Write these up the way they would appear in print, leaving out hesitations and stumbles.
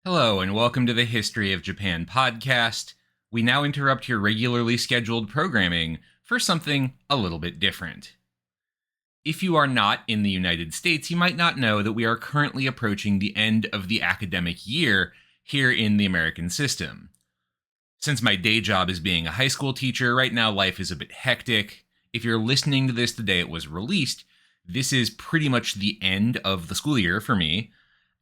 Hello, and welcome to the History of Japan podcast. We now interrupt your regularly scheduled programming for something a little bit different. If you are not in the United States, you might not know that we are currently approaching the end of the academic year here in the American system. Since my day job is being a high school teacher, right now life is a bit hectic. If you're listening to this the day it was released, this is pretty much the end of the school year for me.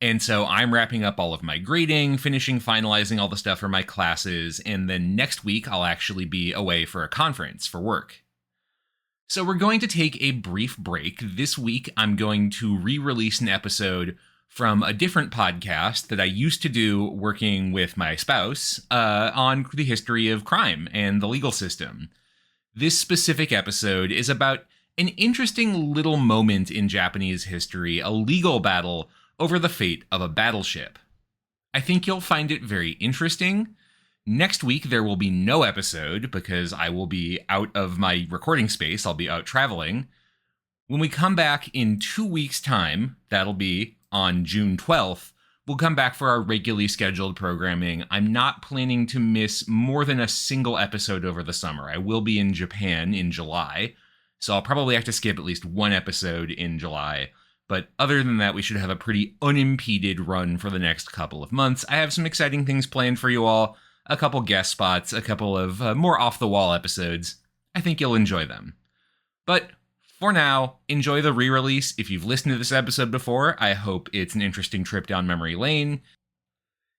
And so I'm wrapping up all of my grading, finalizing all the stuff for my classes, and then next week I'll actually be away for a conference for work. So we're going to take a brief break. This week I'm going to re-release an episode from a different podcast that I used to do working with my spouse on the history of crime and the legal system. This specific episode is about an interesting little moment in Japanese history, a legal battle over the fate of a battleship. I think you'll find it very interesting. Next week, there will be no episode because I will be out of my recording space. I'll be out traveling. When we come back in 2 weeks' time, that'll be on June 12th, we'll come back for our regularly scheduled programming. I'm not planning to miss more than a single episode over the summer. I will be in Japan in July, so I'll probably have to skip at least one episode in July. But other than that, we should have a pretty unimpeded run for the next couple of months. I have some exciting things planned for you all, a couple guest spots, a couple of more off-the-wall episodes. I think you'll enjoy them. But for now, enjoy the re-release. If you've listened to this episode before, I hope it's an interesting trip down memory lane.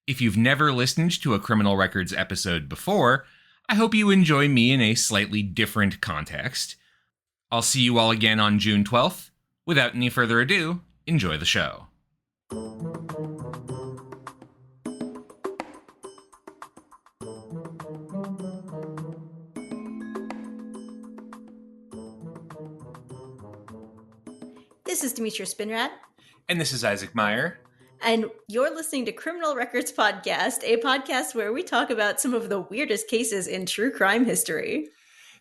If you've never listened to a Criminal Records episode before, I hope you enjoy me in a slightly different context. I'll see you all again on June 12th. Without any further ado, enjoy the show. This is Demetrius Spinrad. And this is Isaac Meyer. And you're listening to Criminal Records Podcast, a podcast where we talk about some of the weirdest cases in true crime history.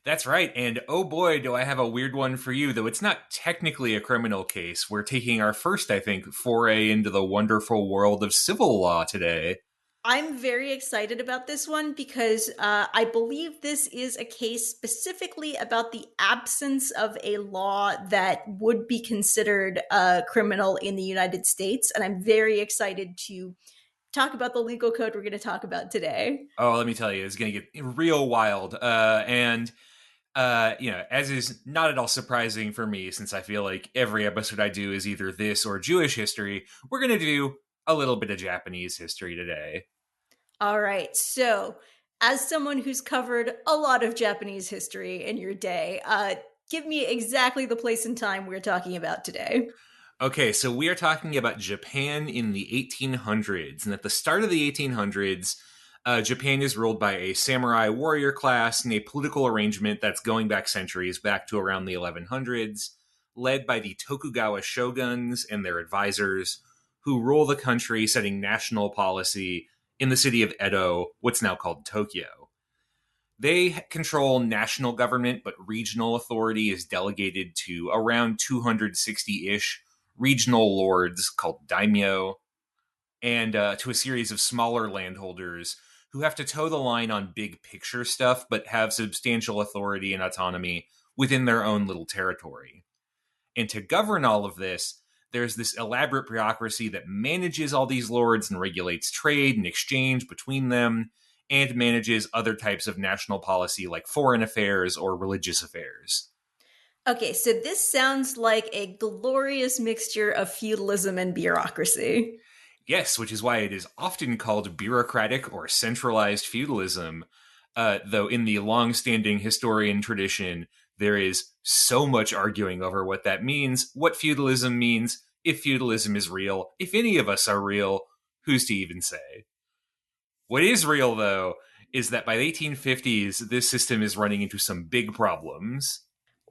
That's right, and oh boy, do I have a weird one for you, though it's not technically a criminal case. We're taking our first, I think, foray into the wonderful world of civil law today. I'm very excited about this one because I believe this is a case specifically about the absence of a law that would be considered criminal in the United States, and I'm very excited to talk about the legal code we're going to talk about today. Oh, let me tell you, it's going to get real wild, as is not at all surprising for me, since I feel like every episode I do is either this or Jewish history, we're going to do a little bit of Japanese history today. All right. So, as someone who's covered a lot of Japanese history in your day, give me exactly the place and time we're talking about today. Okay, so we are talking about Japan in the 1800s. And at the start of the 1800s, Japan is ruled by a samurai warrior class in a political arrangement that's going back centuries, back to around the 1100s, led by the Tokugawa shoguns and their advisors, who rule the country, setting national policy in the city of Edo, what's now called Tokyo. They control national government, but regional authority is delegated to around 260-ish regional lords called daimyo, and to a series of smaller landholders who have to toe the line on big picture stuff, but have substantial authority and autonomy within their own little territory. And to govern all of this, there's this elaborate bureaucracy that manages all these lords and regulates trade and exchange between them, and manages other types of national policy like foreign affairs or religious affairs. Okay, so this sounds like a glorious mixture of feudalism and bureaucracy. Yes, which is why it is often called bureaucratic or centralized feudalism, though in the long-standing historian tradition, there is so much arguing over what that means, what feudalism means, if feudalism is real, if any of us are real, who's to even say? What is real, though, is that by the 1850s, this system is running into some big problems.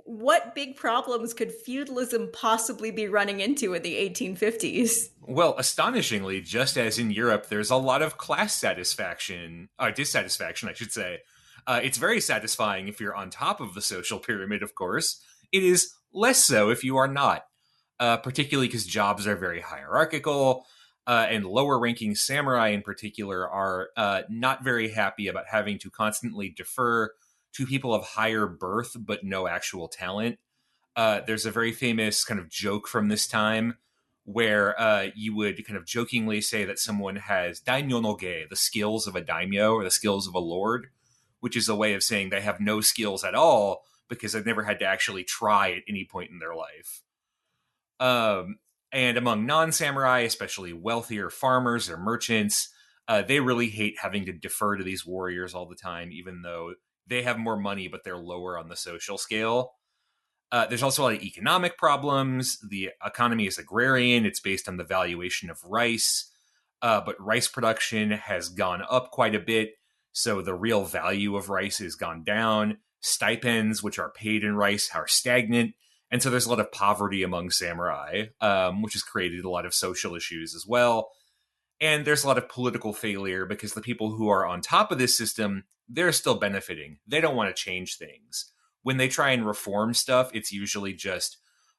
What big problems could feudalism possibly be running into in the 1850s? Well, astonishingly, just as in Europe, there's a lot of class dissatisfaction, I should say. It's very satisfying if you're on top of the social pyramid, of course. It is less so if you are not, particularly because jobs are very hierarchical. and lower-ranking samurai in particular are not very happy about having to constantly defer to people of higher birth but no actual talent. There's a very famous kind of joke from this time where you would kind of jokingly say that someone has daimyo no ge, the skills of a daimyo or the skills of a lord, which is a way of saying they have no skills at all because they've never had to actually try at any point in their life. Um, and among non-samurai, especially wealthier farmers or merchants, they really hate having to defer to these warriors all the time, even though they have more money, but they're lower on the social scale. There's also a lot of economic problems. The economy is agrarian. It's based on the valuation of rice. But rice production has gone up quite a bit. So the real value of rice has gone down. Stipends, which are paid in rice, are stagnant. And so there's a lot of poverty among samurai, which has created a lot of social issues as well. And there's a lot of political failure because the people who are on top of this system, they're still benefiting. They don't want to change things. When they try and reform stuff, it's usually just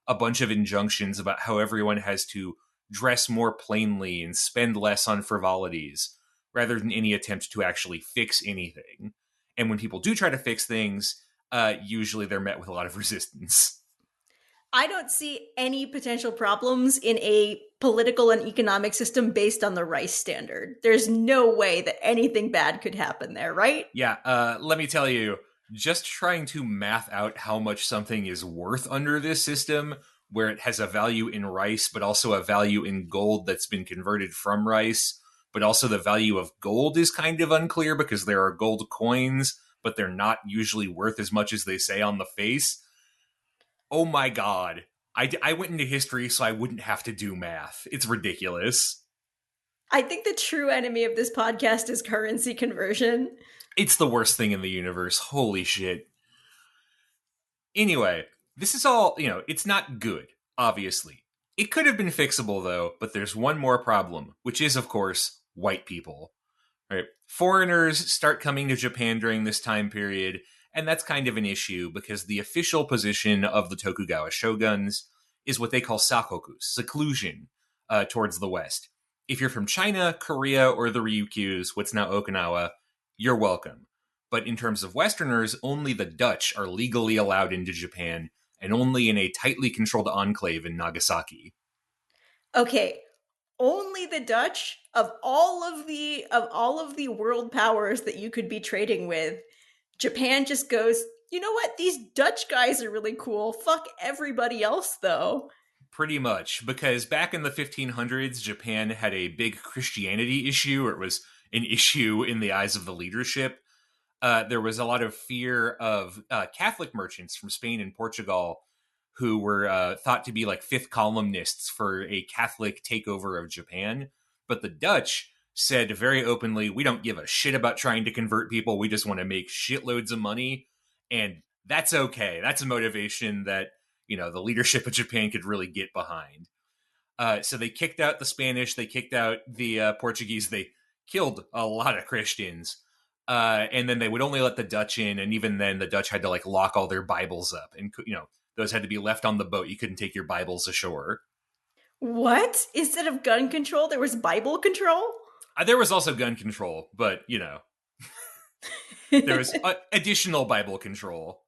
a bunch of injunctions about how everyone has to dress more plainly and spend less on frivolities rather than any attempt to actually fix anything. And when people do try to fix things, usually they're met with a lot of resistance. I don't see any potential problems in a political and economic system based on the rice standard. There's no way that anything bad could happen there, right? Yeah, let me tell you, just trying to math out how much something is worth under this system, where it has a value in rice, but also a value in gold that's been converted from rice, but also the value of gold is kind of unclear because there are gold coins, but they're not usually worth as much as they say on the face. Oh my god. I went into history so I wouldn't have to do math. It's ridiculous. I think the true enemy of this podcast is currency conversion. It's the worst thing in the universe. Holy shit. Anyway, this is all, it's not good, obviously. It could have been fixable, though, but there's one more problem, which is, of course, white people. Right? Foreigners start coming to Japan during this time period, and that's kind of an issue because the official position of the Tokugawa shoguns is what they call sakoku, seclusion, towards the west. If you're from China, Korea, or the Ryukyus, what's now Okinawa, you're welcome. But in terms of Westerners, only the Dutch are legally allowed into Japan, and only in a tightly controlled enclave in Nagasaki. Okay, only the Dutch of all of the world powers that you could be trading with, Japan just goes, "You know what? These Dutch guys are really cool. Fuck everybody else though." Pretty much, because back in the 1500s, Japan had a big Christianity issue, or it was an issue in the eyes of the leadership. There was a lot of fear of Catholic merchants from Spain and Portugal who were thought to be like fifth columnists for a Catholic takeover of Japan. But the Dutch said very openly, we don't give a shit about trying to convert people. We just want to make shitloads of money. And that's okay. That's a motivation that, the leadership of Japan could really get behind. So they kicked out the Spanish. They kicked out the Portuguese. They killed a lot of Christians. And then they would only let the Dutch in. And even then, the Dutch had to like lock all their Bibles up. And, those had to be left on the boat. You couldn't take your Bibles ashore. What? Instead of gun control, there was Bible control? There was also gun control, but, there was additional Bible control.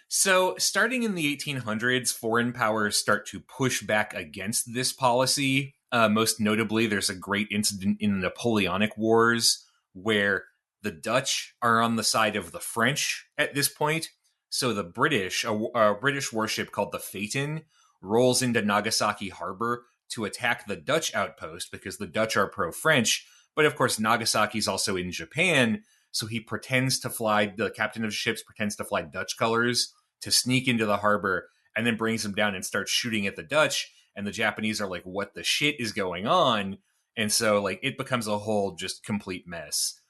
So, starting in the 1800s, foreign powers start to push back against this policy. Most notably, there's a great incident in the Napoleonic Wars where the Dutch are on the side of the French at this point. So the British, a British warship called the Phaeton, rolls into Nagasaki harbor to attack the Dutch outpost because the Dutch are pro-French. But of course, Nagasaki's also in Japan, so he pretends to fly, the captain of the ships pretends to fly Dutch colors to sneak into the harbor and then brings them down and starts shooting at the Dutch. And the Japanese are like, what the shit is going on? And so like it becomes a whole just complete mess.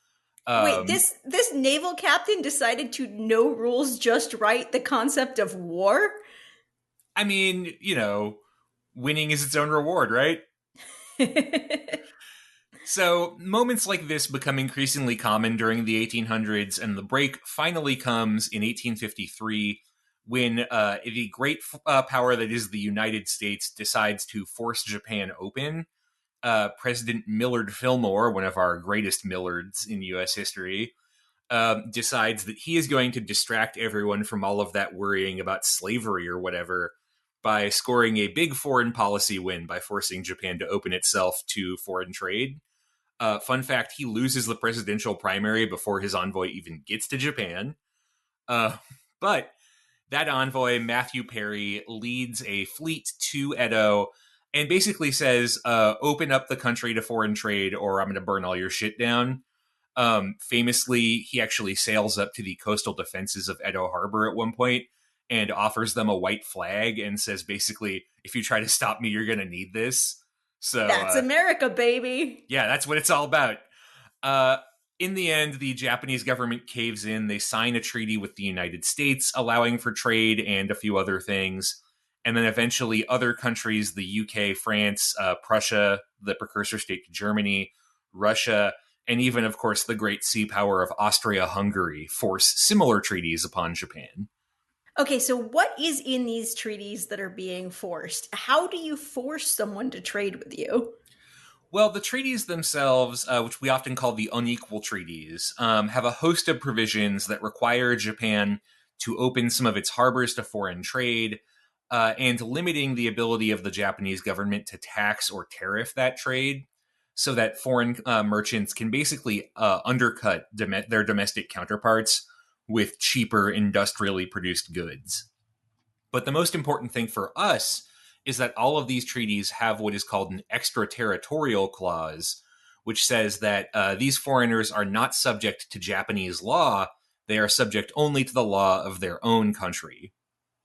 Wait, this naval captain decided to no rules just right the concept of war? I mean, winning is its own reward, right? So moments like this become increasingly common during the 1800s, and the break finally comes in 1853 when the great power that is the United States decides to force Japan open. President Millard Fillmore, one of our greatest Millards in U.S. history, decides that he is going to distract everyone from all of that worrying about slavery or whatever by scoring a big foreign policy win by forcing Japan to open itself to foreign trade. Fun fact, he loses the presidential primary before his envoy even gets to Japan. But that envoy, Matthew Perry, leads a fleet to Edo and basically says, open up the country to foreign trade or I'm going to burn all your shit down. Famously, he actually sails up to the coastal defenses of Edo Harbor at one point and offers them a white flag and says, basically, if you try to stop me, you're going to need this. So, That's America, baby. yeah, that's what it's all about. Uh, in the end, the Japanese government caves in. They sign a treaty with the United States, allowing for trade and a few other things. And then eventually, other countries, the UK, France, Prussia, the precursor state to Germany, Russia, and even, of course, the great sea power of Austria-Hungary force similar treaties upon Japan. Okay, so what is in these treaties that are being forced? How do you force someone to trade with you? Well, the treaties themselves, which we often call the unequal treaties, have a host of provisions that require Japan to open some of its harbors to foreign trade, and limiting the ability of the Japanese government to tax or tariff that trade so that foreign merchants can basically undercut their domestic counterparts with cheaper industrially produced goods. But the most important thing for us is that all of these treaties have what is called an extraterritorial clause, which says that these foreigners are not subject to Japanese law. They are subject only to the law of their own country.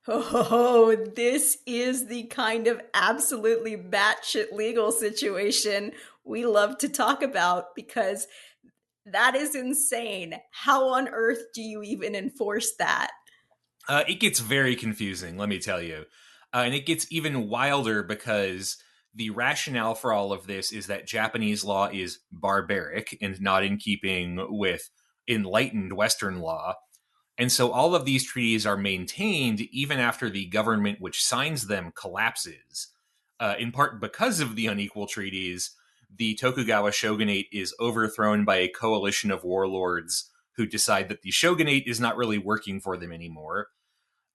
Oh, this is the kind of absolutely batshit legal situation we love to talk about because that is insane. How on earth do you even enforce that? It gets very confusing, let me tell you. And it gets even wilder because the rationale for all of this is that Japanese law is barbaric and not in keeping with enlightened Western law. And so all of these treaties are maintained even after the government which signs them collapses. In part because of the unequal treaties, the Tokugawa shogunate is overthrown by a coalition of warlords who decide that the shogunate is not really working for them anymore.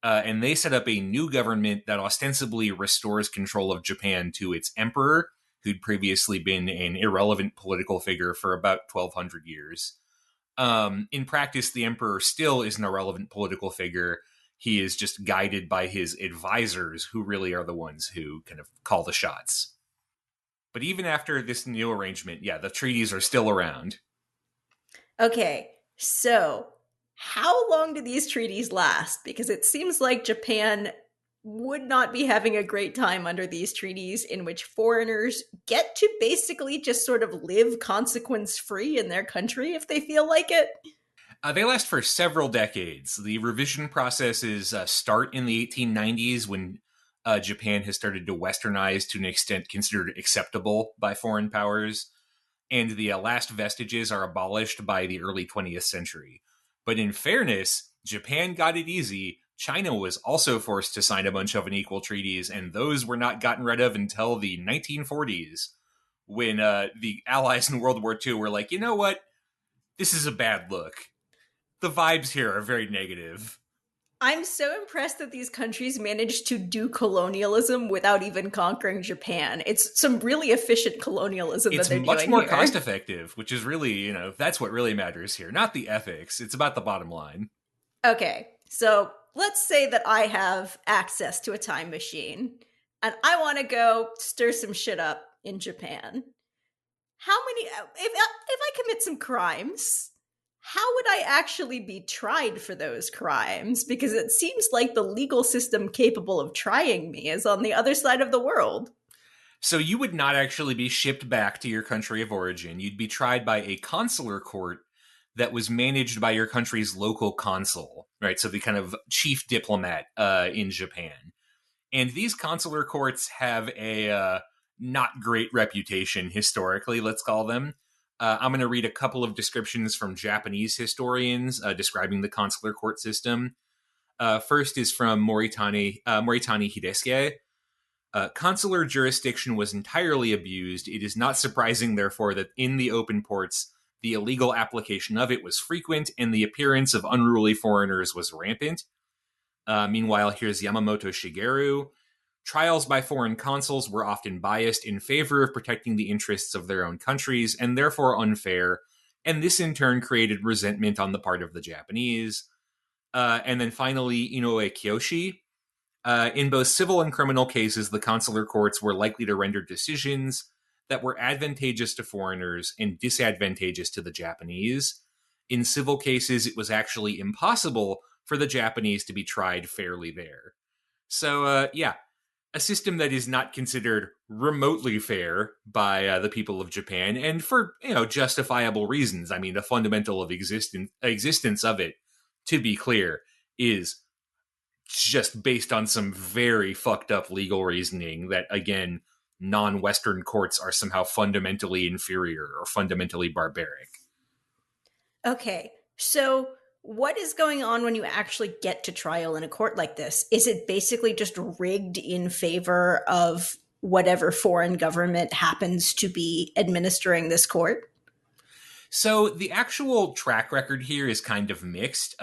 And they set up a new government that ostensibly restores control of Japan to its emperor, who'd previously been an irrelevant political figure for about 1,200 years. In practice, the emperor still is an irrelevant political figure. He is just guided by his advisors, who really are the ones who kind of call the shots. But even after this new arrangement, yeah, the treaties are still around. Okay, so how long do these treaties last? Because it seems like Japan would not be having a great time under these treaties in which foreigners get to basically just sort of live consequence free in their country if they feel like it. They last for several decades. The revision processes start in the 1890s when Japan has started to westernize to an extent considered acceptable by foreign powers, and the last vestiges are abolished by the early 20th century. But in fairness, Japan got it easy. China was also forced to sign a bunch of unequal treaties, and those were not gotten rid of until the 1940s, when the Allies in World War II were like, you know what? This is a bad look. The vibes here are very negative. I'm so impressed that these countries managed to do colonialism without even conquering Japan. It's some really efficient colonialism that It's they're much doing more cost here. effective, which is really, that's what really matters here. Not the ethics, it's about the bottom line. Okay, so let's say that I have access to a time machine and I want to go stir some shit up in Japan. How many, if I commit some crimes, how would I actually be tried for those crimes? Because it seems like the legal system capable of trying me is on the other side of the world. So you would not actually be shipped back to your country of origin. You'd be tried by a consular court that was managed by your country's local consul, right? So the kind of chief diplomat in Japan. And these consular courts have a not great reputation historically, let's call them. I'm going to read a couple of descriptions from Japanese historians describing the consular court system. First is from Moritani Hidesuke. Consular jurisdiction was entirely abused. It is not surprising, therefore, that in the open ports, the illegal application of it was frequent and the appearance of unruly foreigners was rampant. Meanwhile, here's Yamamoto Shigeru. Trials by foreign consuls were often biased in favor of protecting the interests of their own countries and therefore unfair, and this in turn created resentment on the part of the Japanese. And then finally, Inoue Kiyoshi. In both civil and criminal cases, the consular courts were likely to render decisions that were advantageous to foreigners and disadvantageous to the Japanese. In civil cases, it was actually impossible for the Japanese to be tried fairly there. So, yeah, a system that is not considered remotely fair by the people of Japan, and for justifiable reasons. I mean, the fundamental of existence of it, to be clear, is just based on some very fucked up legal reasoning that, again, non-Western courts are somehow fundamentally inferior or fundamentally barbaric. Okay, so what is going on when you actually get to trial in a court like this? Is it basically just rigged in favor of whatever foreign government happens to be administering this court? So the actual track record here is kind of mixed.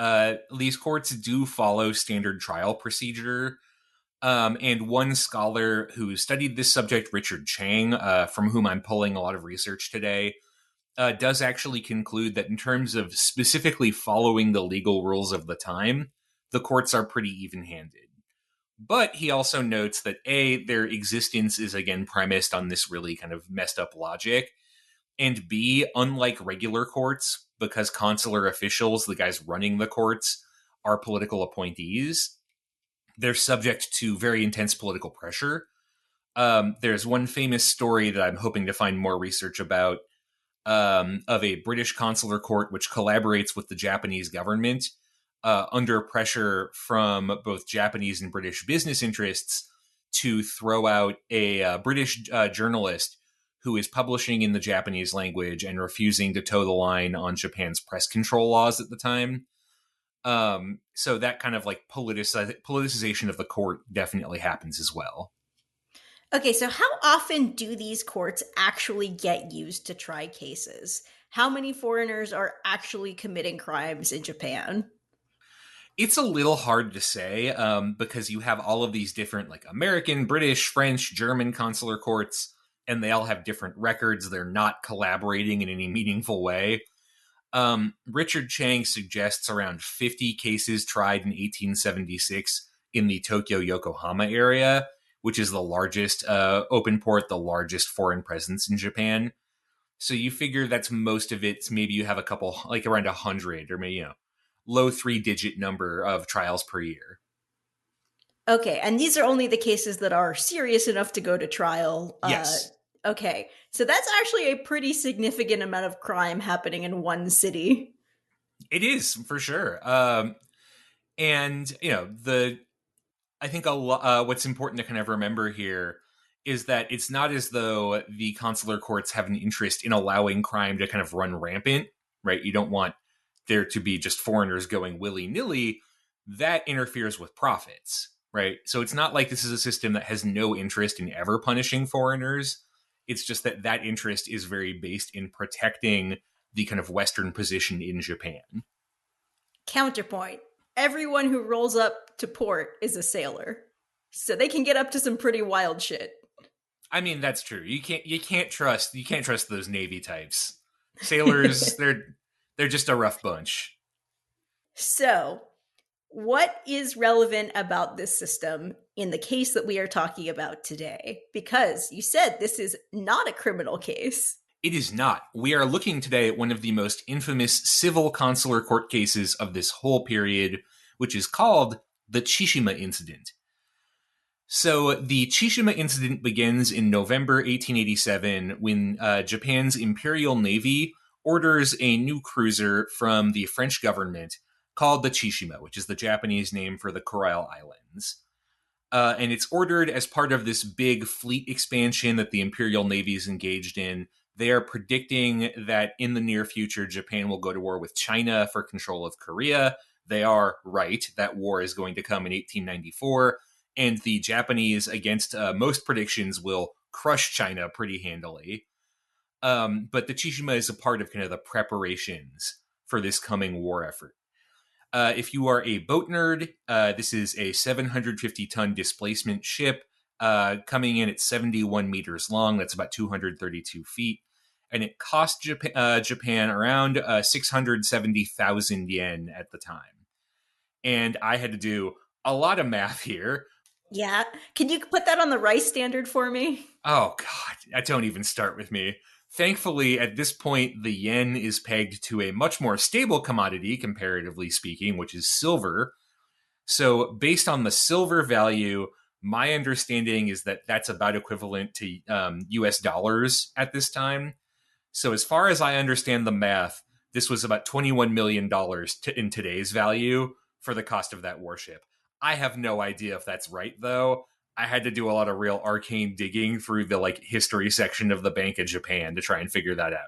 These courts do follow standard trial procedure. And one scholar who studied this subject, Richard Chang, from whom I'm pulling a lot of research today, does actually conclude that in terms of specifically following the legal rules of the time, the courts are pretty even-handed. But he also notes that A, their existence is again premised on this really kind of messed up logic, and B, unlike regular courts, because consular officials, the guys running the courts, are political appointees, they're subject to very intense political pressure. There's one famous story that I'm hoping to find more research about, of a British consular court which collaborates with the Japanese government under pressure from both Japanese and British business interests to throw out a British journalist who is publishing in the Japanese language and refusing to toe the line on Japan's press control laws at the time. So that kind of like politicization of the court definitely happens as well. Okay, so how often do these courts actually get used to try cases? How many foreigners are actually committing crimes in Japan? It's a little hard to say because you have all of these different like American, British, French, German consular courts, and they all have different records. They're not collaborating in any meaningful way. Richard Chang suggests around 50 cases tried in 1876 in the Tokyo-Yokohama area, which is the largest open port, the largest foreign presence in Japan. So you figure that's most of it. Maybe you have a couple, like around 100, or maybe, low 3-digit number of trials per year. Okay, and these are only the cases that are serious enough to go to trial. Yes. Okay, so that's actually a pretty significant amount of crime happening in one city. It is, for sure. And, I think what's important to kind of remember here is that it's not as though the consular courts have an interest in allowing crime to kind of run rampant, right? You don't want there to be just foreigners going willy-nilly. That interferes with profits, right? So it's not like this is a system that has no interest in ever punishing foreigners. It's just that that interest is very based in protecting the kind of Western position in Japan. Counterpoint. Everyone who rolls up to port is a sailor. So they can get up to some pretty wild shit. I mean, that's true. You can't trust those Navy types. Sailors, they're just a rough bunch. So, what is relevant about this system in the case that we are talking about today? Because you said this is not a criminal case. It is not. We are looking today at one of the most infamous civil consular court cases of this whole period, which is called the Chishima Incident. So the Chishima Incident begins in November 1887 when Japan's Imperial Navy orders a new cruiser from the French government called the Chishima, which is the Japanese name for the Kurile Islands. And it's ordered as part of this big fleet expansion that the Imperial Navy is engaged in. They are predicting that in the near future, Japan will go to war with China for control of Korea. They are right. That war is going to come in 1894. and the Japanese, against most predictions, will crush China pretty handily. But the Chishima is a part of kind of the preparations for this coming war effort. If you are a boat nerd, this is a 750-ton displacement ship coming in at 71 meters long. That's about 232 feet. And it cost Japan around 670,000 yen at the time. And I had to do a lot of math here. Yeah. Can you put that on the rice standard for me? Oh, God, don't even start with me. Thankfully, at this point, the yen is pegged to a much more stable commodity, comparatively speaking, which is silver. So, based on the silver value, my understanding is that that's about equivalent to US dollars at this time. So, as far as I understand the math, this was about $21 million in today's value for the cost of that warship. I have no idea if that's right, though. I had to do a lot of real arcane digging through the history section of the Bank of Japan to try and figure that out.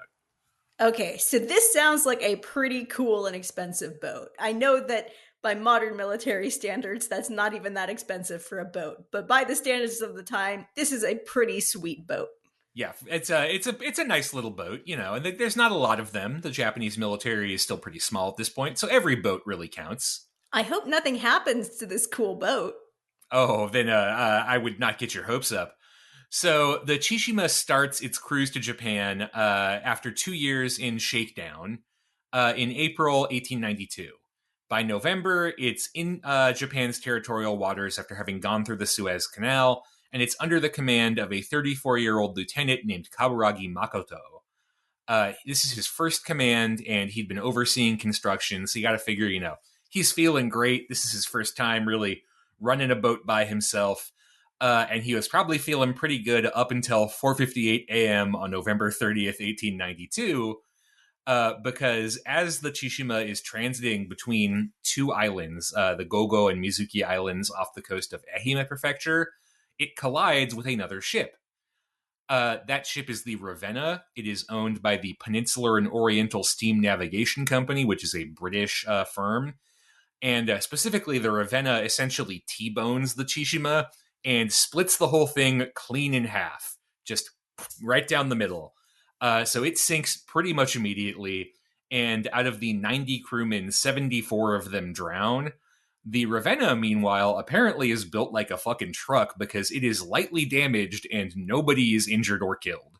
Okay, so this sounds like a pretty cool and expensive boat. I know that by modern military standards, that's not even that expensive for a boat, but by the standards of the time, this is a pretty sweet boat. Yeah, it's a nice little boat, and there's not a lot of them. The Japanese military is still pretty small at this point, so every boat really counts. I hope nothing happens to this cool boat. Oh, then I would not get your hopes up. So the Chishima starts its cruise to Japan after 2 years in shakedown in April 1892. By November, it's in Japan's territorial waters after having gone through the Suez Canal, and it's under the command of a 34-year-old lieutenant named Kaburagi Makoto. This is his first command, and he'd been overseeing construction, so you got to figure, he's feeling great. This is his first time really running a boat by himself. And he was probably feeling pretty good up until 4:58 a.m. on November 30th, 1892, because as the Chishima is transiting between two islands, the Gogo and Mizuki Islands off the coast of Ehime Prefecture, it collides with another ship. That ship is the Ravenna. It is owned by the Peninsular and Oriental Steam Navigation Company, which is a British firm. And specifically, the Ravenna essentially T-bones the Chishima and splits the whole thing clean in half, just right down the middle. So it sinks pretty much immediately, and out of the 90 crewmen, 74 of them drown. The Ravenna, meanwhile, apparently is built like a fucking truck because it is lightly damaged and nobody is injured or killed.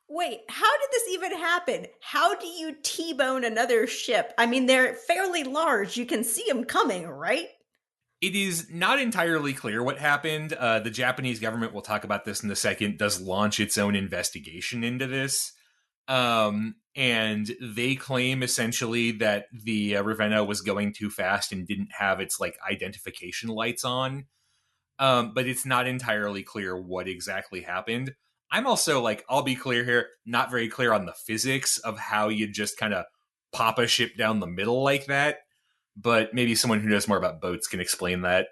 Wait, how did this even happen? How do you T-bone another ship? I mean, they're fairly large. You can see them coming, right? It is not entirely clear what happened. The Japanese government, we'll talk about this in a second, does launch its own investigation into this. And they claim essentially that the Ravenna was going too fast and didn't have its identification lights on. But it's not entirely clear what exactly happened. I'm also I'll be clear here, not very clear on the physics of how you just kind of pop a ship down the middle like that. But maybe someone who knows more about boats can explain that.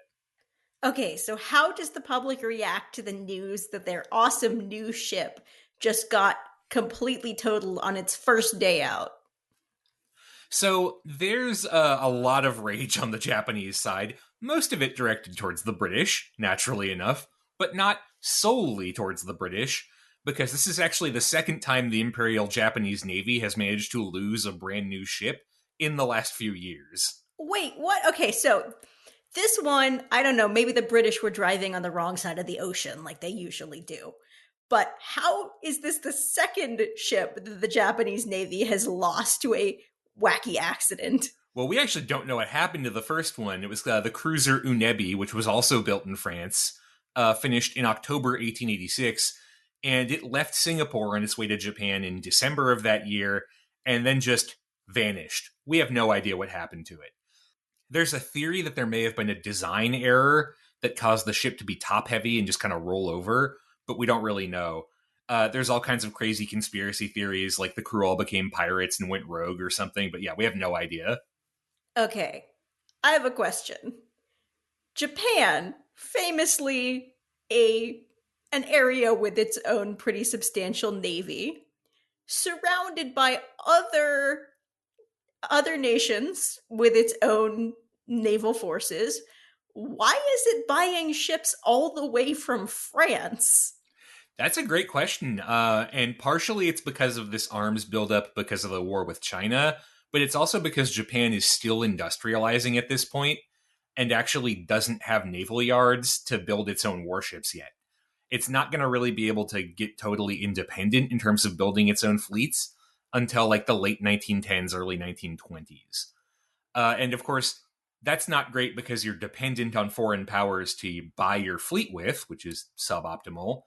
Okay, so how does the public react to the news that their awesome new ship just got completely totaled on its first day out? So there's a lot of rage on the Japanese side, most of it directed towards the British, naturally enough, but not solely towards the British, because this is actually the second time the Imperial Japanese Navy has managed to lose a brand new ship in the last few years. Wait, what? Okay, so this one, I don't know, maybe the British were driving on the wrong side of the ocean like they usually do. But how is this the second ship that the Japanese Navy has lost to a wacky accident? Well, we actually don't know what happened to the first one. It was the cruiser Unebi, which was also built in France, finished in October 1886, and it left Singapore on its way to Japan in December of that year, and then just vanished. We have no idea what happened to it. There's a theory that there may have been a design error that caused the ship to be top heavy and just kind of roll over, but we don't really know. There's all kinds of crazy conspiracy theories, like the crew all became pirates and went rogue or something, but yeah, we have no idea. Okay, I have a question. Japan, famously a an area with its own pretty substantial navy, surrounded by other nations with its own naval forces. why is it buying ships all the way from France? That's a great question. And partially it's because of this arms buildup because of the war with China, but it's also because Japan is still industrializing at this point and actually doesn't have naval yards to build its own warships yet. It's not going to really be able to get totally independent in terms of building its own fleets until like the late 1910s, early 1920s. And of course, that's not great because you're dependent on foreign powers to buy your fleet with, which is suboptimal.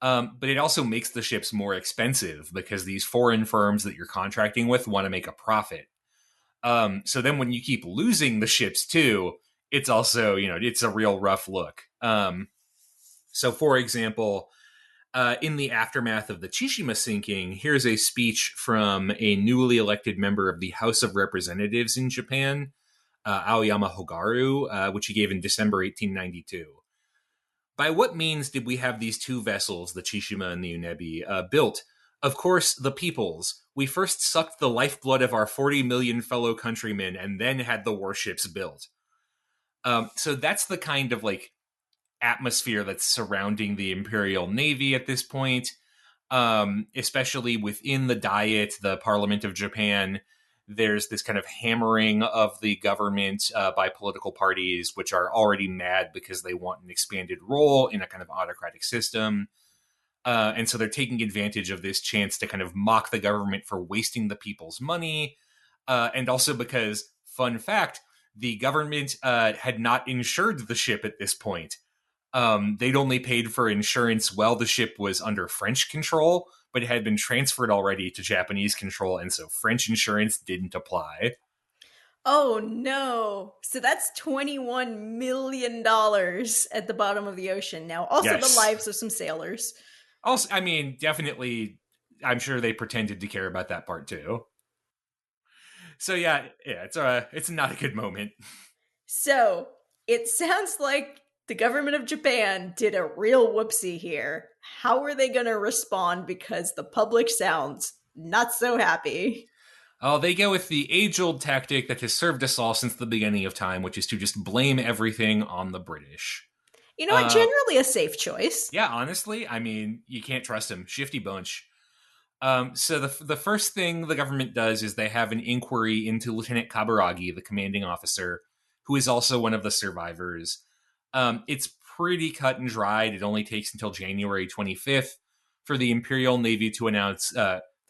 But it also makes the ships more expensive because these foreign firms that you're contracting with want to make a profit. So then when you keep losing the ships too, it's also, it's a real rough look. So for example, in the aftermath of the Chishima sinking, here's a speech from a newly elected member of the House of Representatives in Japan, Aoyama Hogaru, which he gave in December 1892. By what means did we have these two vessels, the Chishima and the Unebi, built? Of course, the people's. We first sucked the lifeblood of our 40 million fellow countrymen and then had the warships built. So that's the kind of atmosphere that's surrounding the Imperial Navy at this point, especially within the Diet, the Parliament of Japan. There's this kind of hammering of the government by political parties, which are already mad because they want an expanded role in a kind of autocratic system. And so they're taking advantage of this chance to kind of mock the government for wasting the people's money. And also because, fun fact, the government had not insured the ship at this point. They'd only paid for insurance while the ship was under French control, but it had been transferred already to Japanese control, and so French insurance didn't apply. Oh no. So that's $21 million at the bottom of the ocean now. Also, the Yes. lives of some sailors. Also, I mean, definitely, I'm sure they pretended to care about that part too. So yeah, it's not a good moment. So it sounds like the government of Japan did a real whoopsie here. How are they going to respond? Because the public sounds not so happy. Oh, they go with the age-old tactic that has served us all since the beginning of time, which is to just blame everything on the British. You know what? Generally a safe choice. Yeah, honestly, I mean, you can't trust them. Shifty bunch. So the first thing the government does is they have an inquiry into Lieutenant Kaburagi, the commanding officer, who is also one of the survivors. It's pretty cut and dried. It only takes until January 25th for the Imperial Navy to announce,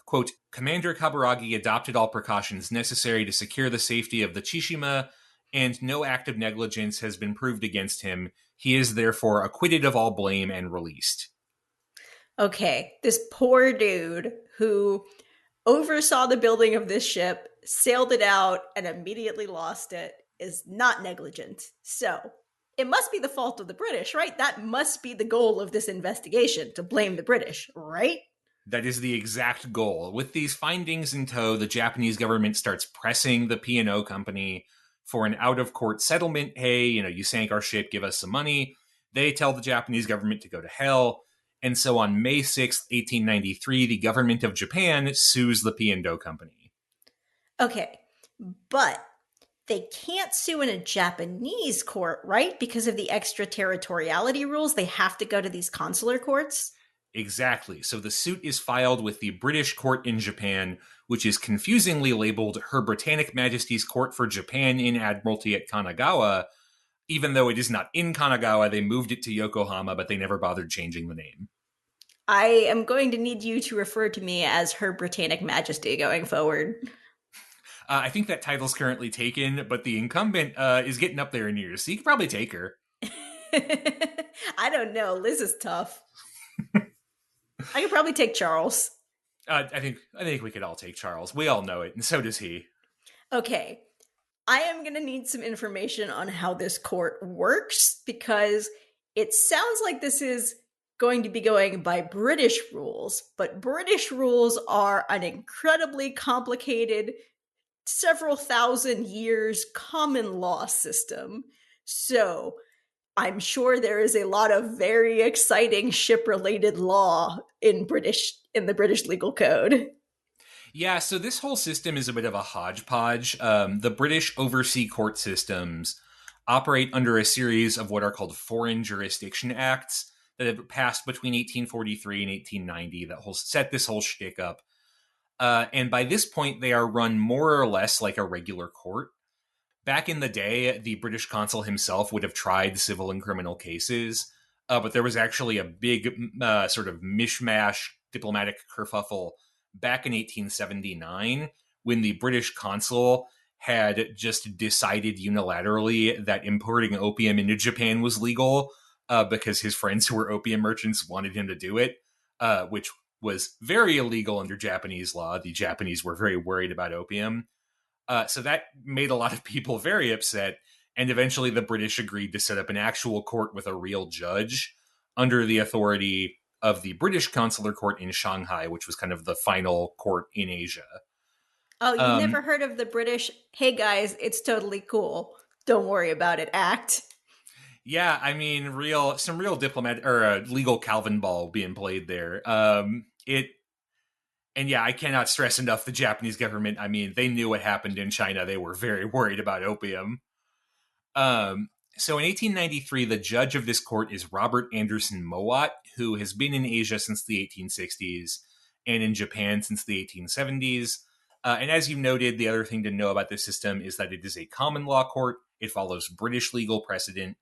quote, Commander Kaburagi adopted all precautions necessary to secure the safety of the Chishima, and no act of negligence has been proved against him. He is therefore acquitted of all blame and released. Okay, this poor dude who oversaw the building of this ship, sailed it out, and immediately lost it is not negligent. So it must be the fault of the British, right? That must be the goal of this investigation, to blame the British, right? That is the exact goal. With these findings in tow, the Japanese government starts pressing the P&O company for an out-of-court settlement. Hey, you sank our ship, give us some money. They tell the Japanese government to go to hell. And so on May 6th, 1893, the government of Japan sues the P&O company. Okay, but they can't sue in a Japanese court, right? Because of the extraterritoriality rules, they have to go to these consular courts. Exactly. So the suit is filed with the British court in Japan, which is confusingly labeled Her Britannic Majesty's Court for Japan in Admiralty at Kanagawa. Even though it is not in Kanagawa, they moved it to Yokohama, but they never bothered changing the name. I am going to need you to refer to me as Her Britannic Majesty going forward. I think that title's currently taken, but the incumbent is getting up there in years, so you could probably take her. I don't know. Liz is tough. I could probably take Charles. I think we could all take Charles. We all know it, and so does he. Okay. I am going to need some information on how this court works because it sounds like this is going to be going by British rules, but British rules are an incredibly complicated, several thousand years common law system. So I'm sure there is a lot of very exciting ship related law in the British legal code. Yeah, so this whole system is a bit of a hodgepodge. The British oversee court systems operate under a series of what are called Foreign Jurisdiction Acts that have passed between 1843 and 1890 that set this whole shtick up. And by this point, they are run more or less like a regular court. Back in the day, the British consul himself would have tried civil and criminal cases, but there was actually a big sort of mishmash diplomatic kerfuffle back in 1879 when the British consul had just decided unilaterally that importing opium into Japan was legal because his friends who were opium merchants wanted him to do it, which was very illegal under Japanese law. The Japanese were very worried about opium. So that made a lot of people very upset. And eventually the British agreed to set up an actual court with a real judge under the authority of the British consular court in Shanghai, which was kind of the final court in Asia. Oh, you never heard of the British, hey guys, it's totally cool, don't worry about it act? Yeah, I mean, some real diplomat or legal Calvin ball being played there. And yeah, I cannot stress enough the Japanese government. I mean, they knew what happened in China. They were very worried about opium. So in 1893, the judge of this court is Robert Anderson Mowat, who has been in Asia since the 1860s and in Japan since the 1870s. And as you noted, the other thing to know about this system is that it is a common law court. It follows British legal precedent.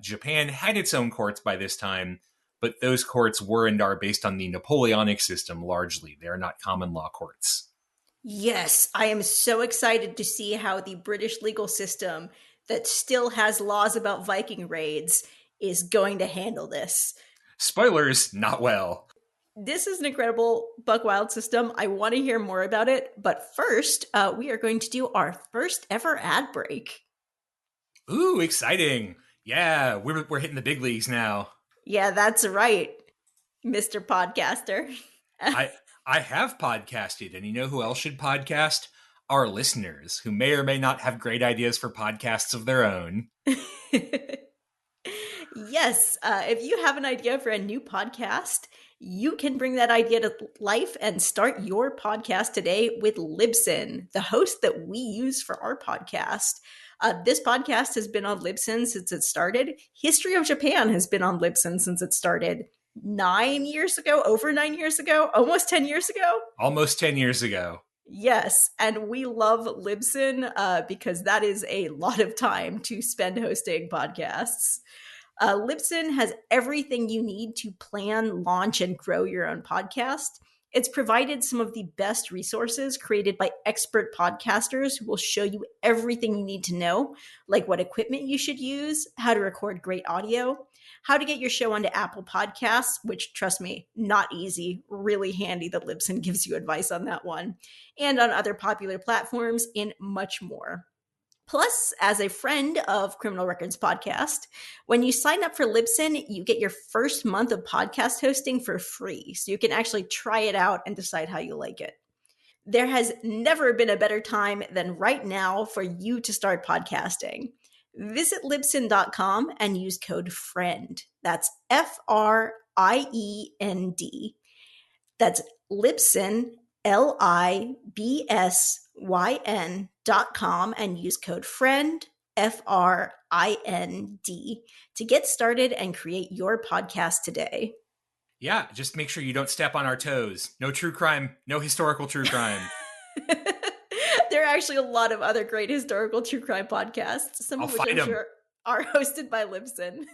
Japan had its own courts by this time, but those courts were and are based on the Napoleonic system largely. They are not common law courts. Yes, I am so excited to see how the British legal system that still has laws about Viking raids is going to handle this. Spoilers, not well. This is an incredible Buck Wild system. I want to hear more about it. But first, we are going to do our first ever ad break. Ooh, exciting. Yeah, we're hitting the big leagues now. Yeah, that's right, Mr. Podcaster. I have podcasted, and you know who else should podcast? Our listeners, who may or may not have great ideas for podcasts of their own. Yes, if you have an idea for a new podcast, you can bring that idea to life and start your podcast today with Libsyn, the host that we use for our podcast. This podcast has been on Libsyn since it started. History of Japan has been on Libsyn since it started 9 years ago, over 9 years ago, almost 10 years ago. Almost 10 years ago. Yes, and we love Libsyn because that is a lot of time to spend hosting podcasts. Libsyn has everything you need to plan, launch, and grow your own podcast. It's provided some of the best resources created by expert podcasters who will show you everything you need to know, like what equipment you should use, how to record great audio, how to get your show onto Apple Podcasts, which, trust me, not easy, really handy that Libsyn gives you advice on that one, and on other popular platforms, and much more. Plus, as a friend of Criminal Records Podcast, when you sign up for Libsyn, you get your first month of podcast hosting for free. So you can actually try it out and decide how you like it. There has never been a better time than right now for you to start podcasting. Visit Libsyn.com and use code FRIEND. That's FRIEND. That's Libsyn, LIBSYN.com, and use code FRIEND, FRIND, to get started and create your podcast today. Yeah, just make sure you don't step on our toes. No true crime, no historical true crime. There are actually a lot of other great historical true crime podcasts, some of which I'm sure are hosted by Libsyn.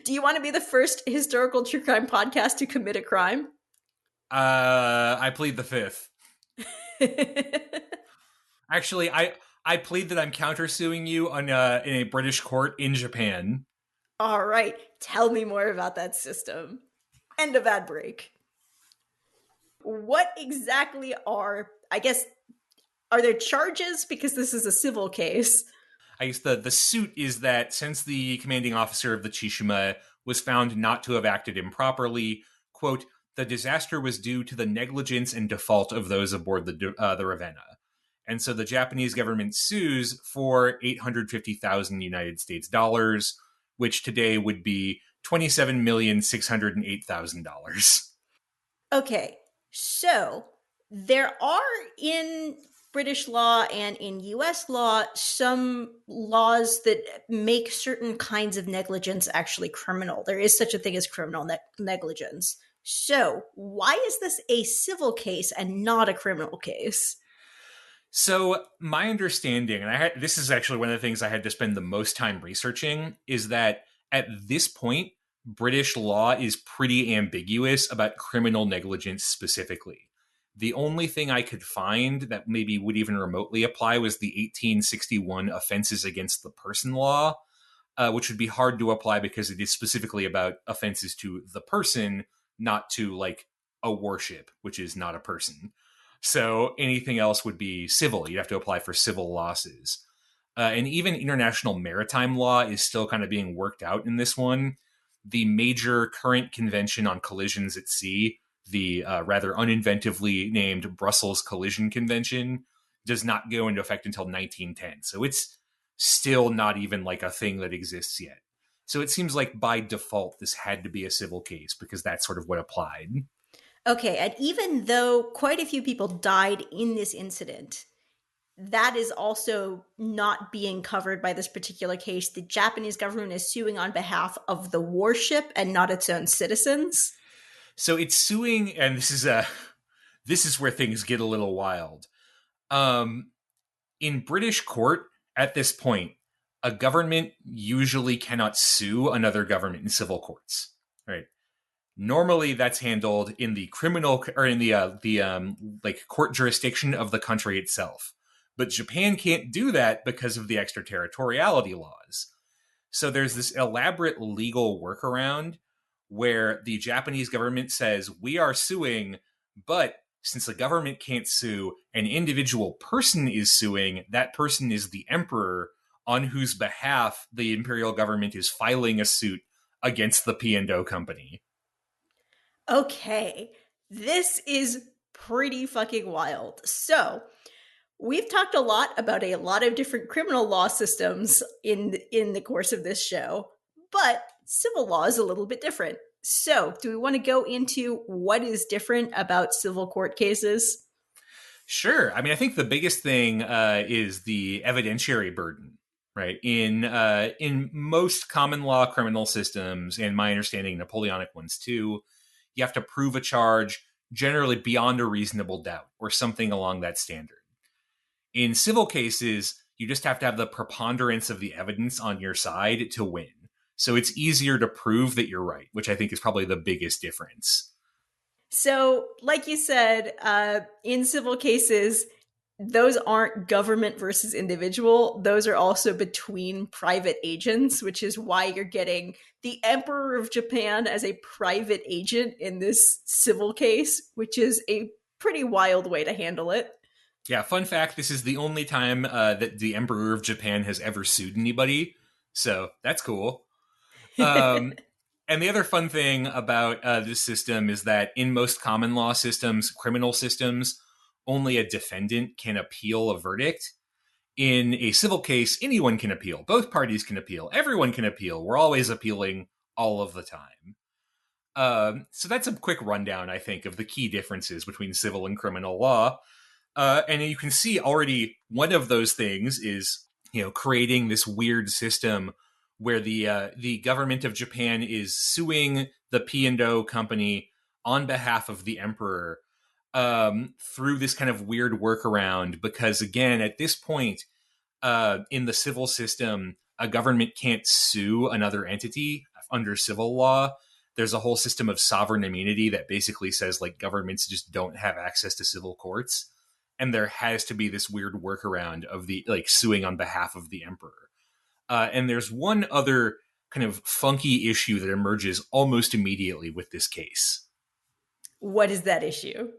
Do you want to be the first historical true crime podcast to commit a crime? I plead the fifth. Actually, I plead that I'm countersuing you in a British court in Japan. All right, tell me more about that system. End of ad break. What exactly are there charges? Because this is a civil case. I guess the suit is that since the commanding officer of the Chishima was found not to have acted improperly, quote, the disaster was due to the negligence and default of those aboard the Ravenna. And so the Japanese government sues for 850,000 United States dollars, which today would be $27,608,000. Okay, so There are in British law and in US law some laws that make certain kinds of negligence actually criminal. There is such a thing as criminal negligence. So, why is this a civil case and not a criminal case? So my understanding, and this is actually one of the things I had to spend the most time researching, is that at this point, British law is pretty ambiguous about criminal negligence specifically. The only thing I could find that maybe would even remotely apply was the 1861 Offenses Against the Person law, which would be hard to apply because it is specifically about offenses to the person, not to like a worship, which is not a person. So anything else would be civil. You'd have to apply for civil losses. And even international maritime law is still kind of being worked out in this one. The major current convention on collisions at sea, the rather uninventively named Brussels Collision Convention, does not go into effect until 1910. So it's still not even like a thing that exists yet. So it seems like by default, this had to be a civil case because that's sort of what applied. Okay, and even though quite a few people died in this incident, that is also not being covered by this particular case. The Japanese government is suing on behalf of the warship and not its own citizens. So it's suing, and this is where things get a little wild. Um, in British court at this point, a government usually cannot sue another government in civil courts, right? Normally, that's handled in the criminal or in the like court jurisdiction of the country itself. But Japan can't do that because of the extraterritoriality laws. So there's this elaborate legal workaround where the Japanese government says, we are suing, but since the government can't sue, an individual person is suing. That person is the emperor, on whose behalf the imperial government is filing a suit against the P&O company. Okay, this is pretty fucking wild. So, we've talked a lot about a lot of different criminal law systems in the course of this show, but civil law is a little bit different. So, do we want to go into what is different about civil court cases? Sure. I mean, I think the biggest thing is the evidentiary burden, right? In most common law criminal systems, and my understanding, Napoleonic ones too, you have to prove a charge generally beyond a reasonable doubt or something along that standard. In civil cases, you just have to have the preponderance of the evidence on your side to win. So it's easier to prove that you're right, which I think is probably the biggest difference. So, like you said, in civil cases, those aren't government versus individual. Those are also between private agents, which is why you're getting the Emperor of Japan as a private agent in this civil case, which is a pretty wild way to handle it. Yeah, fun fact, this is the only time that the Emperor of Japan has ever sued anybody. So that's cool. Um, and the other fun thing about this system is that in most common law systems, criminal systems, only a defendant can appeal a verdict. In a civil case, anyone can appeal. Both parties can appeal. Everyone can appeal. We're always appealing all of the time. So that's a quick rundown, I think, of the key differences between civil and criminal law. And you can see already one of those things is, creating this weird system where the government of Japan is suing the P&O company on behalf of the emperor through this kind of weird workaround. Because again, at this point in the civil system, a government can't sue another entity under civil law. There's a whole system of sovereign immunity that basically says like governments just don't have access to civil courts. And there has to be this weird workaround of the like suing on behalf of the emperor. And there's one other kind of funky issue that emerges almost immediately with this case. What is that issue?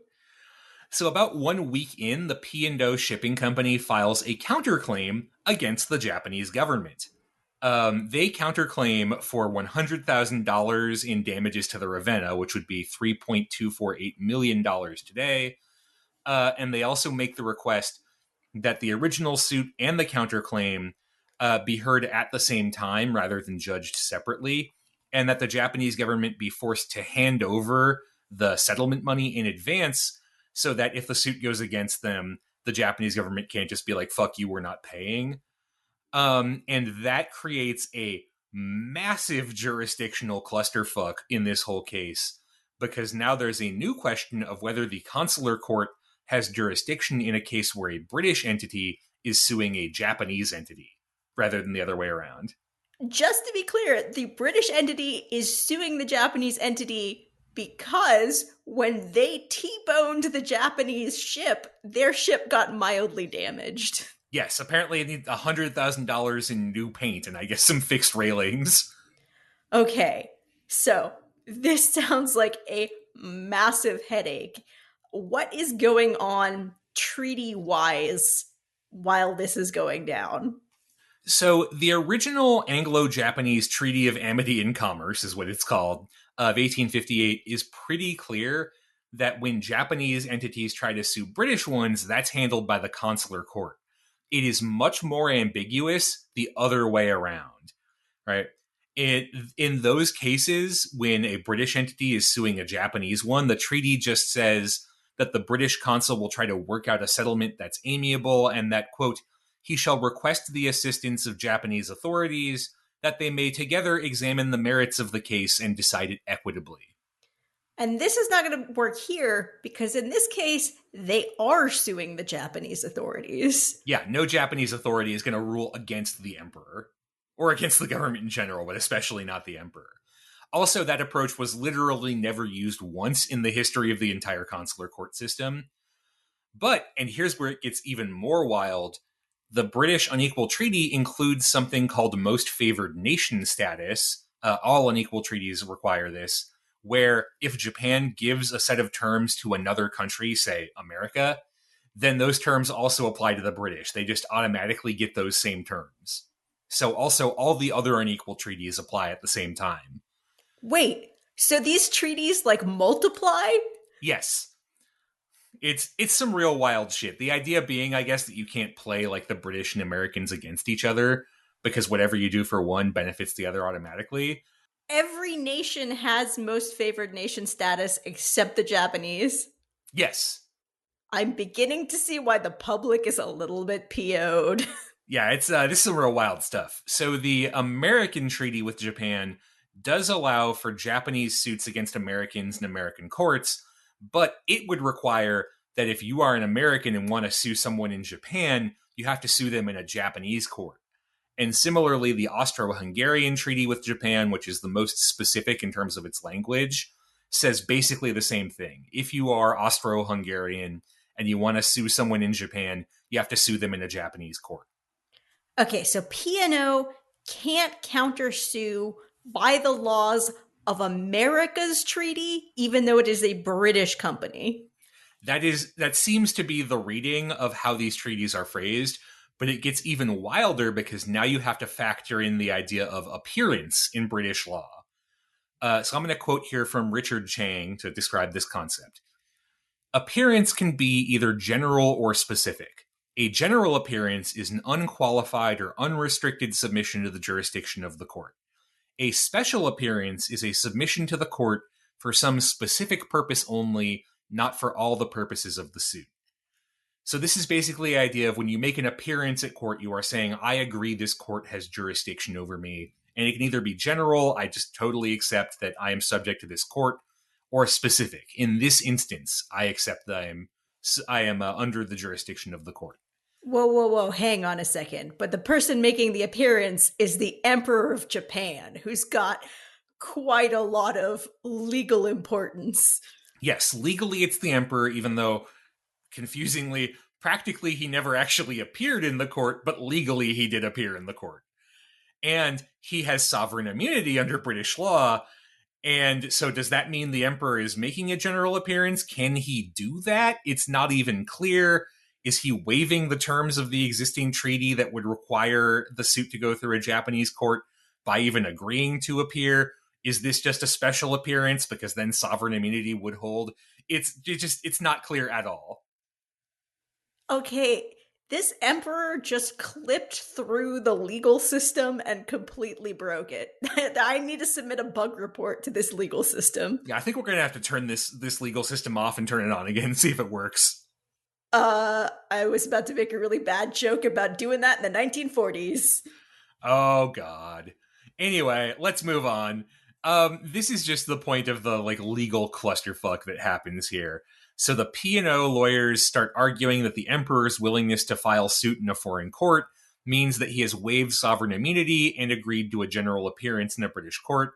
So about 1 week in, the P&O shipping company files a counterclaim against the Japanese government. They counterclaim for $100,000 in damages to the Ravenna, which would be $3.248 million today. And they also make the request that the original suit and the counterclaim be heard at the same time rather than judged separately, and that the Japanese government be forced to hand over the settlement money in advance so that if the suit goes against them, the Japanese government can't just be like, fuck you, we're not paying. And that creates a massive jurisdictional clusterfuck in this whole case, because now there's a new question of whether the consular court has jurisdiction in a case where a British entity is suing a Japanese entity rather than the other way around. Just to be clear, the British entity is suing the Japanese entity because when they T-boned the Japanese ship, their ship got mildly damaged. Yes, apparently it needs $100,000 in new paint and I guess some fixed railings. Okay, so this sounds like a massive headache. What is going on treaty wise while this is going down? So the original Anglo-Japanese Treaty of Amity and Commerce is what it's called, of 1858, is pretty clear that when Japanese entities try to sue British ones, that's handled by the consular court. It is much more ambiguous the other way around, right? In those cases, when a British entity is suing a Japanese one, the treaty just says that the British consul will try to work out a settlement that's amiable and that, quote, he shall request the assistance of Japanese authorities that they may together examine the merits of the case and decide it equitably. And this is not going to work here because in this case, they are suing the Japanese authorities. Yeah, no Japanese authority is going to rule against the emperor or against the government in general, but especially not the emperor. Also, that approach was literally never used once in the history of the entire consular court system. But, and here's where it gets even more wild, the British Unequal Treaty includes something called most favored nation status. All unequal treaties require this, where if Japan gives a set of terms to another country, say America, then those terms also apply to the British. They just automatically get those same terms. So also all the other unequal treaties apply at the same time. Wait, so these treaties like multiply? Yes. It's some real wild shit. The idea being, I guess, that you can't play like the British and Americans against each other because whatever you do for one benefits the other automatically. Every nation has most favored nation status except the Japanese. Yes. I'm beginning to see why the public is a little bit PO'd. Yeah, it's this is some real wild stuff. So the American treaty with Japan does allow for Japanese suits against Americans in American courts, but it would require that if you are an American and want to sue someone in Japan, you have to sue them in a Japanese court. And similarly, the Austro-Hungarian treaty with Japan, which is the most specific in terms of its language, says basically the same thing. If you are Austro-Hungarian and you want to sue someone in Japan, you have to sue them in a Japanese court. Okay, so P&O can't countersue by the laws of America's treaty, even though it is a British company. That seems to be the reading of how these treaties are phrased, but it gets even wilder because now you have to factor in the idea of appearance in British law. So I'm going to quote here from Richard Chang to describe this concept. Appearance can be either general or specific. A general appearance is an unqualified or unrestricted submission to the jurisdiction of the court. A special appearance is a submission to the court for some specific purpose only, not for all the purposes of the suit. So this is basically the idea of when you make an appearance at court, you are saying, I agree this court has jurisdiction over me. And it can either be general, I just totally accept that I am subject to this court, or specific. In this instance, I accept that I am under the jurisdiction of the court. Whoa, whoa, whoa, hang on a second. But the person making the appearance is the Emperor of Japan, who's got quite a lot of legal importance. Yes, legally it's the emperor, even though, confusingly, practically he never actually appeared in the court, but legally he did appear in the court. And he has sovereign immunity under British law. And so does that mean the emperor is making a general appearance? Can he do that? It's not even clear. Is he waiving the terms of the existing treaty that would require the suit to go through a Japanese court by even agreeing to appear? Is this just a special appearance because then sovereign immunity would hold? It's not clear at all. Okay, This emperor just clipped through the legal system and completely broke it. I need to submit a bug report to this legal system. Yeah, I think we're going to have to turn this legal system off and turn it on again and see if it works. I was about to make a really bad joke about doing that in the 1940s. Oh God. Anyway, let's move on. This is just the point of the legal clusterfuck that happens here. So the P&O lawyers start arguing that the emperor's willingness to file suit in a foreign court means that he has waived sovereign immunity and agreed to a general appearance in a British court.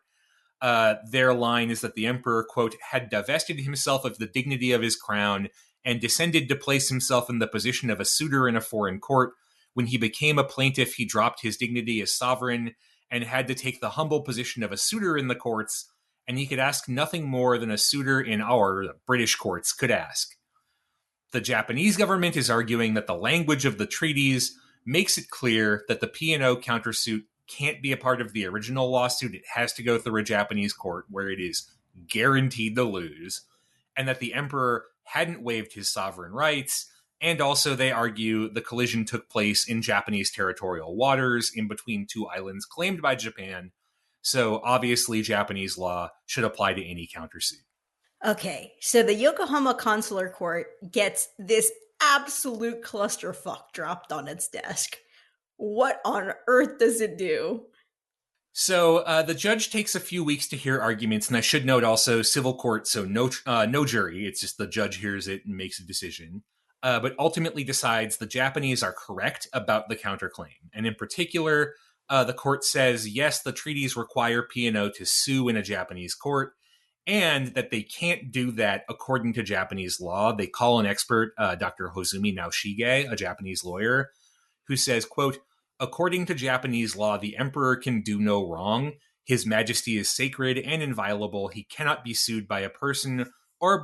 Their line is that the emperor, quote, had divested himself of the dignity of his crown and descended to place himself in the position of a suitor in a foreign court. When he became a plaintiff, he dropped his dignity as sovereign and had to take the humble position of a suitor in the courts, and he could ask nothing more than a suitor in our British courts could ask. The Japanese government is arguing that the language of the treaties makes it clear that the P&O countersuit can't be a part of the original lawsuit. It has to go through a Japanese court where it is guaranteed to lose, and that the emperor hadn't waived his sovereign rights. And also, they argue the collision took place in Japanese territorial waters in between two islands claimed by Japan. So obviously, Japanese law should apply to any countersuit. Okay, so the Yokohama Consular Court gets this absolute clusterfuck dropped on its desk. What on earth does it do? So the judge takes a few weeks to hear arguments, and I should note also civil court, so no jury. It's just the judge hears it and makes a decision. But ultimately decides the Japanese are correct about the counterclaim. And in particular, the court says, yes, the treaties require P&O to sue in a Japanese court, and that they can't do that according to Japanese law. They call an expert, Dr. Hozumi Naoshige, a Japanese lawyer, who says, quote, according to Japanese law, the emperor can do no wrong. His majesty is sacred and inviolable. He cannot be sued by a person or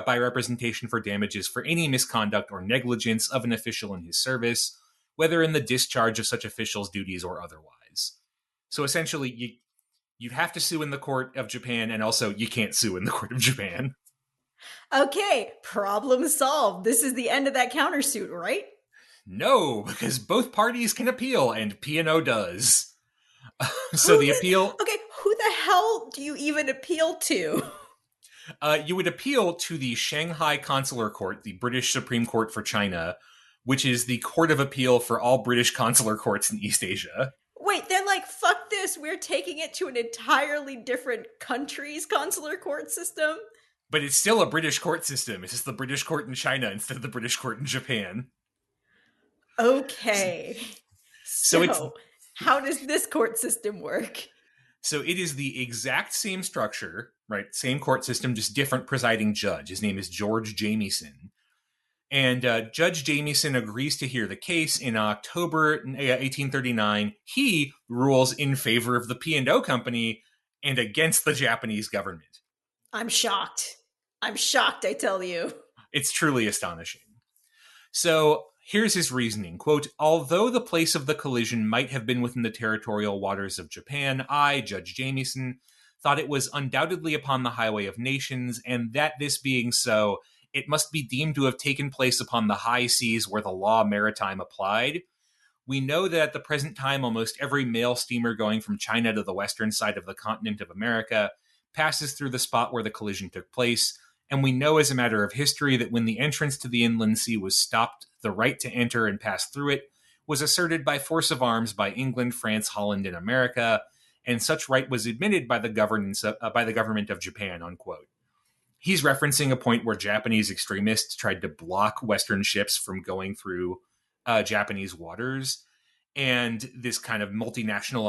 by representation for damages for any misconduct or negligence of an official in his service, whether in the discharge of such official's duties or otherwise. So essentially, you'd have to sue in the court of Japan, and also you can't sue in the court of Japan. Okay, problem solved. This is the end of that countersuit, right? No, because both parties can appeal, and P&O does. So the appeal... Okay, who the hell do you even appeal to? You would appeal to the Shanghai Consular Court, the British Supreme Court for China, which is the court of appeal for all British consular courts in East Asia. Wait, they're like, fuck this, we're taking it to an entirely different country's consular court system? But it's still a British court system. It's just the British court in China instead of the British court in Japan. Okay. So how does this court system work? So it is the exact same structure, right? Same court system, just different presiding judge. His name is George Jamieson. And Judge Jamieson agrees to hear the case in October 1839. He rules in favor of the P&O company and against the Japanese government. I'm shocked. I'm shocked, I tell you. It's truly astonishing. So here's his reasoning. Quote, although the place of the collision might have been within the territorial waters of Japan, I, Judge Jamieson, thought it was undoubtedly upon the highway of nations, and that this being so, it must be deemed to have taken place upon the high seas where the law maritime applied. We know that at the present time, almost every mail steamer going from China to the western side of the continent of America passes through the spot where the collision took place, and we know as a matter of history that when the entrance to the inland sea was stopped, the right to enter and pass through it was asserted by force of arms by England, France, Holland, and America, and such right was admitted by the government of Japan, unquote. He's referencing a point where Japanese extremists tried to block Western ships from going through Japanese waters, and this kind of multinational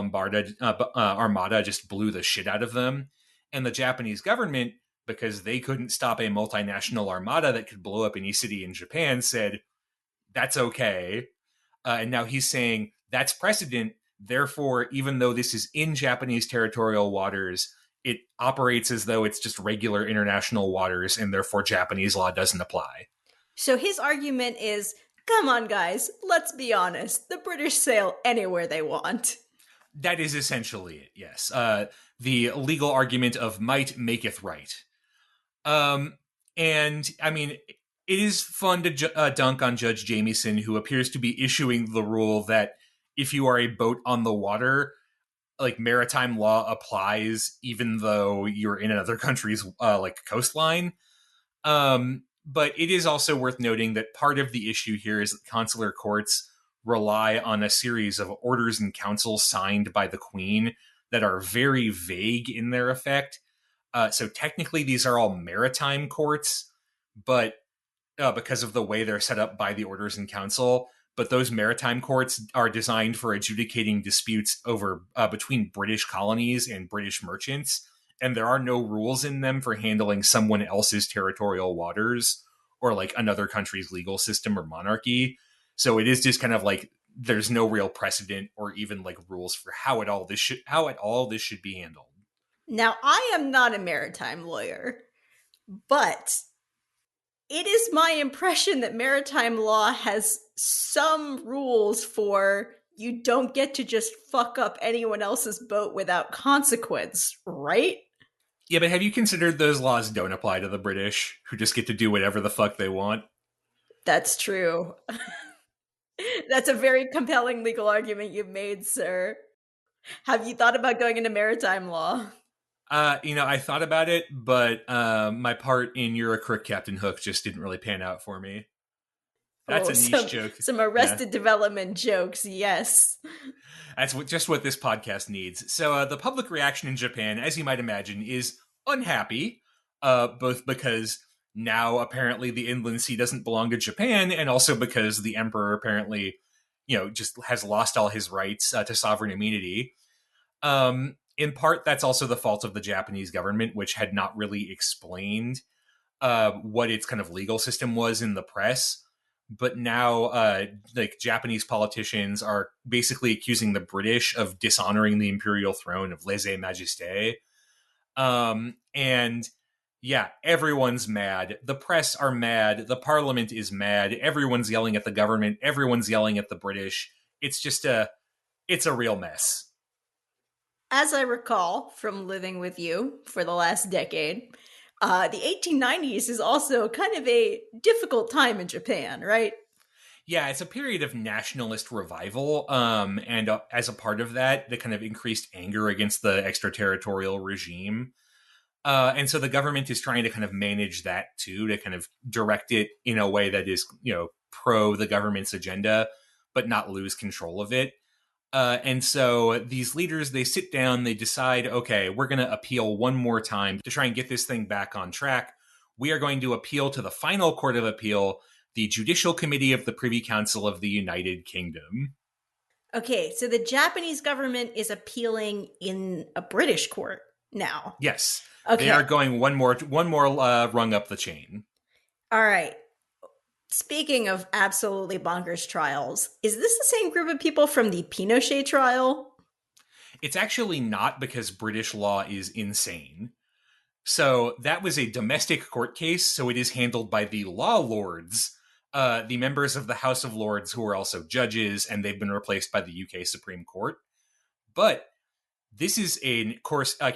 armada just blew the shit out of them. And the Japanese government, because they couldn't stop a multinational armada that could blow up any city in Japan, said, that's okay. And now he's saying that's precedent. Therefore, even though this is in Japanese territorial waters, it operates as though it's just regular international waters, and therefore Japanese law doesn't apply. So his argument is, come on, guys, let's be honest. The British sail anywhere they want. That is essentially it, yes. The legal argument of might maketh right. And, I mean, it is fun to dunk on Judge Jamieson, who appears to be issuing the rule that if you are a boat on the water, like maritime law applies, even though you're in another country's like coastline. But it is also worth noting that part of the issue here is that consular courts rely on a series of orders and councils signed by the Queen that are very vague in their effect. So technically, these are all maritime courts, but because of the way they're set up by the orders and council. But those maritime courts are designed for adjudicating disputes over between British colonies and British merchants, and there are no rules in them for handling someone else's territorial waters or like another country's legal system or monarchy. So it is just kind of like there's no real precedent or even like rules for how it all this should be handled. Now, I am not a maritime lawyer, but it is my impression that maritime law has some rules for you don't get to just fuck up anyone else's boat without consequence, right? Yeah, but have you considered those laws don't apply to the British, who just get to do whatever the fuck they want? That's true. That's a very compelling legal argument you've made, sir. Have you thought about going into maritime law? I thought about it, but my part in You're a Crook, Captain Hook just didn't really pan out for me. That's Oh, a niche joke. some Yeah, Arrested Development jokes, yes. that's just what this podcast needs. So the public reaction in Japan, as you might imagine, is unhappy, both because now apparently the inland sea doesn't belong to Japan, and also because the emperor apparently, just has lost all his rights to sovereign immunity. In part, that's also the fault of the Japanese government, which had not really explained what its kind of legal system was in the press. But now, like Japanese politicians are basically accusing the British of dishonoring the imperial throne of lèse-majesté. And yeah, everyone's mad. The press are mad. The parliament is mad. Everyone's yelling at the government. Everyone's yelling at the British. It's a real mess. As I recall from living with you for the last decade, the 1890s is also kind of a difficult time in Japan, right? Yeah, it's a period of nationalist revival, and as a part of that, the kind of increased anger against the extraterritorial regime. And so the government is trying to kind of manage that too, to kind of direct it in a way that is, pro the government's agenda, but not lose control of it. And so these leaders, they sit down, they decide, okay, we're going to appeal one more time to try and get this thing back on track. We are going to appeal to the final court of appeal, the Judicial Committee of the Privy Council of the United Kingdom. Okay, so the Japanese government is appealing in a British court now. Yes. Okay. They are going one more rung up the chain. All right. Speaking of absolutely bonkers trials, is this the same group of people from the Pinochet trial? It's actually not, because British law is insane. So that was a domestic court case, so it is handled by the law lords, the members of the House of Lords who are also judges, and they've been replaced by the UK Supreme Court. But this is a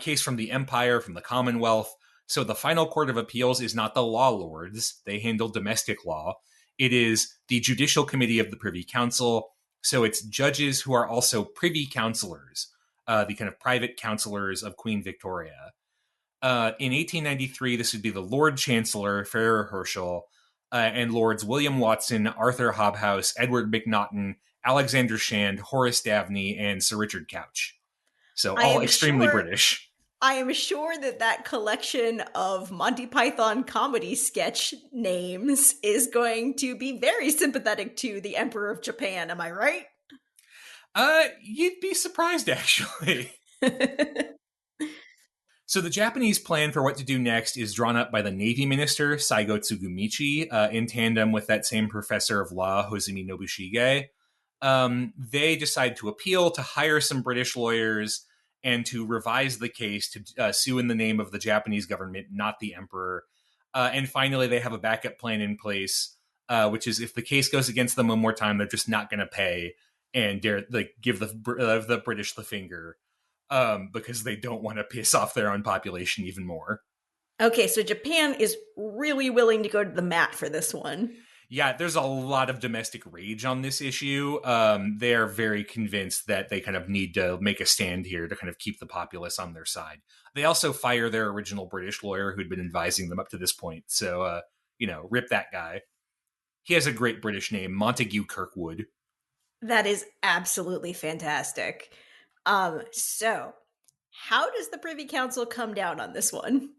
case from the Empire, from the Commonwealth. So the final court of appeals is not the law lords. They handle domestic law. It is the Judicial Committee of the Privy Council. So it's judges who are also privy councillors, the kind of private councillors of Queen Victoria. In 1893, this would be the Lord Chancellor, Farrer Herschel, and Lords William Watson, Arthur Hobhouse, Edward Macnaghten, Alexander Shand, Horace Daveney, and Sir Richard Couch. So all extremely British. I am sure that collection of Monty Python comedy sketch names is going to be very sympathetic to the Emperor of Japan. Am I right? You'd be surprised, actually. So the Japanese plan for what to do next is drawn up by the Navy Minister, Saigo Tsugumichi, in tandem with that same professor of law, Hozumi Nobushige. They decide to appeal, to hire some British lawyers, and to revise the case to sue in the name of the Japanese government, not the emperor. And finally, they have a backup plan in place, which is if the case goes against them one more time, they're just not going to pay and dare give the British the finger, because they don't want to piss off their own population even more. Okay, so Japan is really willing to go to the mat for this one. Yeah, there's a lot of domestic rage on this issue. They're very convinced that they kind of need to make a stand here to kind of keep the populace on their side. They also fire their original British lawyer who'd been advising them up to this point. So, rip that guy. He has a great British name, Montague Kirkwood. That is absolutely fantastic. So how does the Privy Council come down on this one?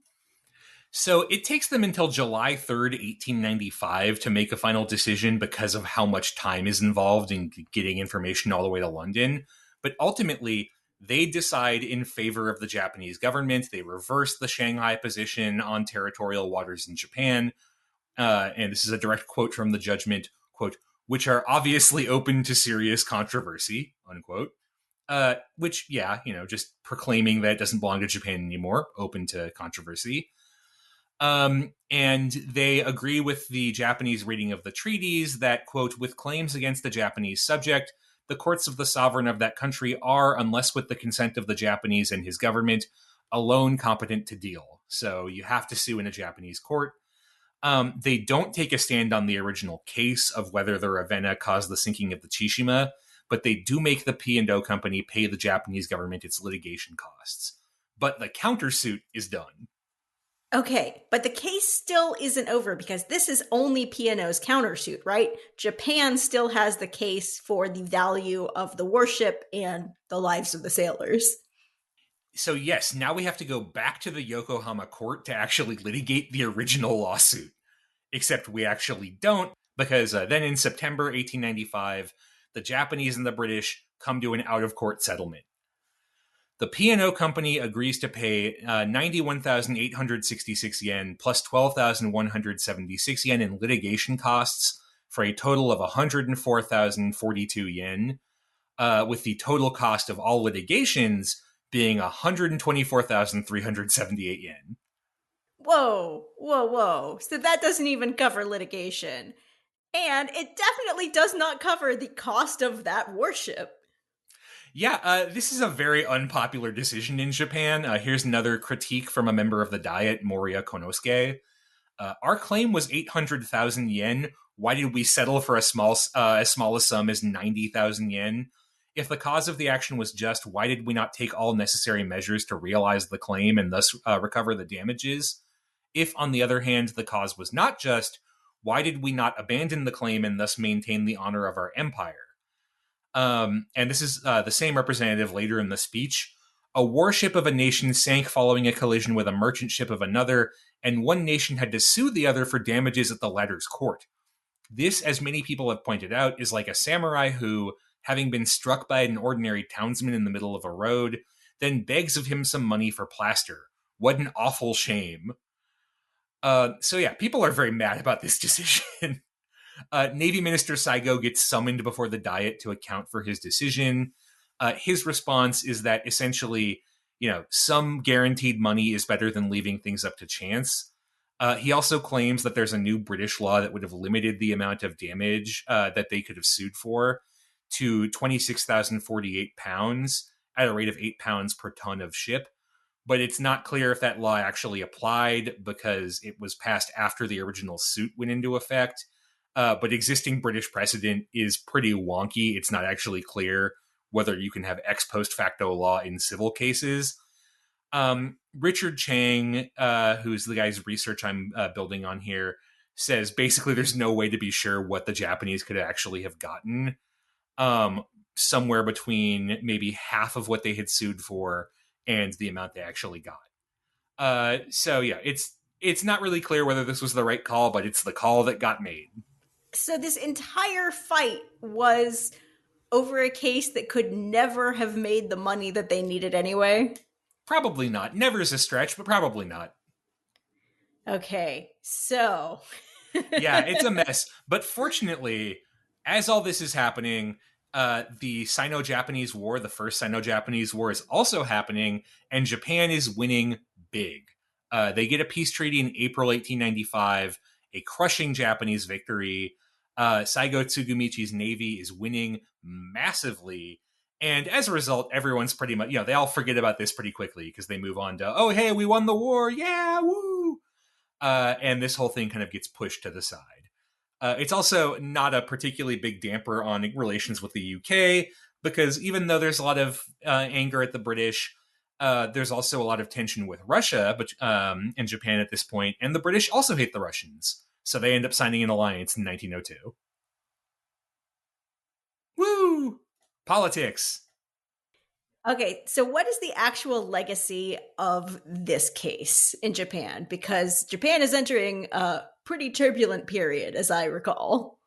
So it takes them until July 3rd, 1895 to make a final decision because of how much time is involved in getting information all the way to London. But ultimately, they decide in favor of the Japanese government. They reverse the Shanghai position on territorial waters in Japan. And this is a direct quote from the judgment, quote, which are obviously open to serious controversy, unquote. Which, yeah, just proclaiming that it doesn't belong to Japan anymore, open to controversy. And they agree with the Japanese reading of the treaties that, quote, with claims against the Japanese subject, the courts of the sovereign of that country are, unless with the consent of the Japanese and his government, alone competent to deal. So you have to sue in a Japanese court. They don't take a stand on the original case of whether the Ravenna caused the sinking of the Chishima, but they do make the P&O company pay the Japanese government its litigation costs. But the countersuit is done. Okay, but the case still isn't over because this is only P&O's countersuit, right? Japan still has the case for the value of the warship and the lives of the sailors. So yes, now we have to go back to the Yokohama court to actually litigate the original lawsuit. Except we actually don't, because then in September 1895, the Japanese and the British come to an out-of-court settlement. The P&O company agrees to pay 91,866 yen plus 12,176 yen in litigation costs for a total of 104,042 yen, with the total cost of all litigations being 124,378 yen. Whoa, whoa, whoa. So that doesn't even cover litigation. And it definitely does not cover the cost of that warship. Yeah, this is a very unpopular decision in Japan. Here's another critique from a member of the Diet, Moriya Konosuke. Our claim was 800,000 yen. Why did we settle for as small a sum as 90,000 yen? If the cause of the action was just, why did we not take all necessary measures to realize the claim and thus recover the damages? If, on the other hand, the cause was not just, why did we not abandon the claim and thus maintain the honor of our empire? And this is the same representative later in the speech. A warship of a nation sank following a collision with a merchant ship of another, and one nation had to sue the other for damages at the latter's court. This, as many people have pointed out, is like a samurai who, having been struck by an ordinary townsman in the middle of a road, then begs of him some money for plaster. What an awful shame. So yeah, people are very mad about this decision. Navy Minister Saigo gets summoned before the Diet to account for his decision. His response is that essentially, some guaranteed money is better than leaving things up to chance. He also claims that there's a new British law that would have limited the amount of damage that they could have sued for to 26,048 pounds at a rate of 8 pounds per ton of ship. But it's not clear if that law actually applied because it was passed after the original suit went into effect. But existing British precedent is pretty wonky. It's not actually clear whether you can have ex post facto law in civil cases. Richard Chang, who's the guy's research I'm building on here, says basically there's no way to be sure what the Japanese could actually have gotten. Somewhere between maybe half of what they had sued for and the amount they actually got. So yeah, it's not really clear whether this was the right call, but it's the call that got made. So this entire fight was over a case that could never have made the money that they needed anyway? Probably not. Never is a stretch, but probably not. Okay, so. Yeah, it's a mess. But fortunately, as all this is happening, the Sino-Japanese War, the first Sino-Japanese War, is also happening, and Japan is winning big. They get a peace treaty in April 1895, a crushing Japanese victory. Saigo Tsugumichi's navy is winning massively. And as a result, everyone's pretty much, they all forget about this pretty quickly because they move on to, oh, hey, we won the war. Yeah, woo. and this whole thing kind of gets pushed to the side. It's also not a particularly big damper on relations with the UK, because even though there's a lot of anger at the British, there's also a lot of tension with Russia and Japan at this point, and the British also hate the Russians, so they end up signing an alliance in 1902. Woo! Politics. Okay, so what is the actual legacy of this case in Japan? Because Japan is entering a pretty turbulent period, as I recall.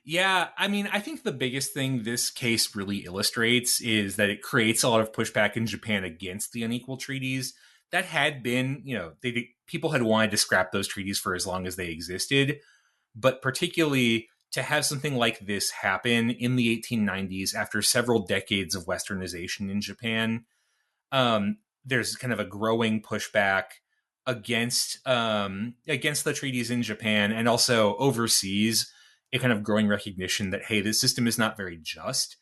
Yeah, I mean, I think the biggest thing this case really illustrates is that it creates a lot of pushback in Japan against the unequal treaties that had been, people had wanted to scrap those treaties for as long as they existed, but particularly to have something like this happen in the 1890s after several decades of westernization in Japan, there's kind of a growing pushback against the treaties in Japan, and also overseas a kind of growing recognition that, hey, this system is not very just,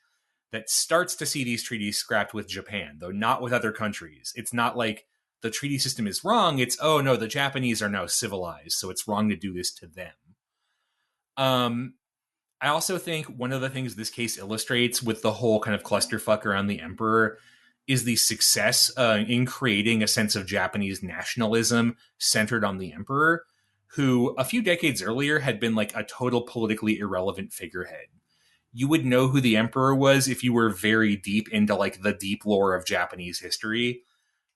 that starts to see these treaties scrapped with Japan, though not with other countries. It's not like the treaty system is wrong. It's, oh no, the Japanese are now civilized, so it's wrong to do this to them. I also think one of the things this case illustrates with the whole kind of clusterfuck around the emperor is the success in creating a sense of Japanese nationalism centered on the emperor, who a few decades earlier had been like a total politically irrelevant figurehead. You would know who the emperor was if you were very deep into like the deep lore of Japanese history,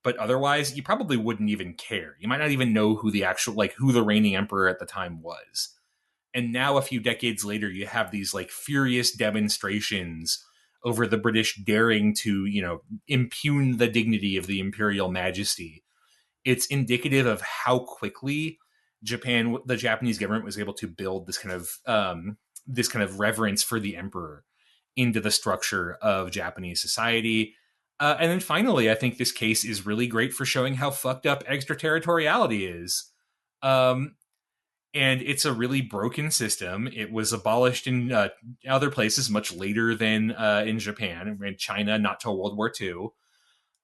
but otherwise you probably wouldn't even care. You might not even know who who the reigning emperor at the time was. And now a few decades later, you have these like furious demonstrations over the British daring to, impugn the dignity of the imperial majesty. It's indicative of how quickly the Japanese government was able to build this kind of reverence for the emperor into the structure of Japanese society. And then finally, I think this case is really great for showing how fucked up extraterritoriality is. And it's a really broken system. It was abolished in other places much later than in Japan, in China, not till World War II.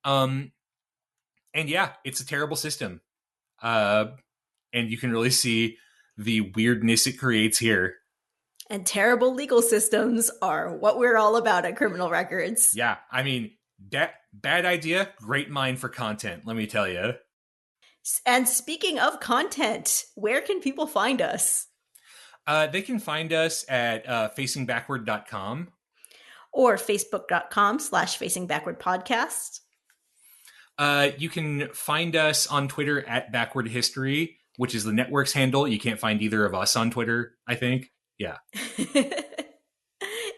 And yeah, it's a terrible system. And you can really see the weirdness it creates here. And terrible legal systems are what we're all about at Criminal Records. Yeah, I mean, bad idea, great mind for content, let me tell you. And speaking of content, where can people find us? They can find us at facingbackward.com. Or facebook.com/facingbackwardpodcast. You can find us on Twitter at Backward History, which is the network's handle. You can't find either of us on Twitter, I think. Yeah.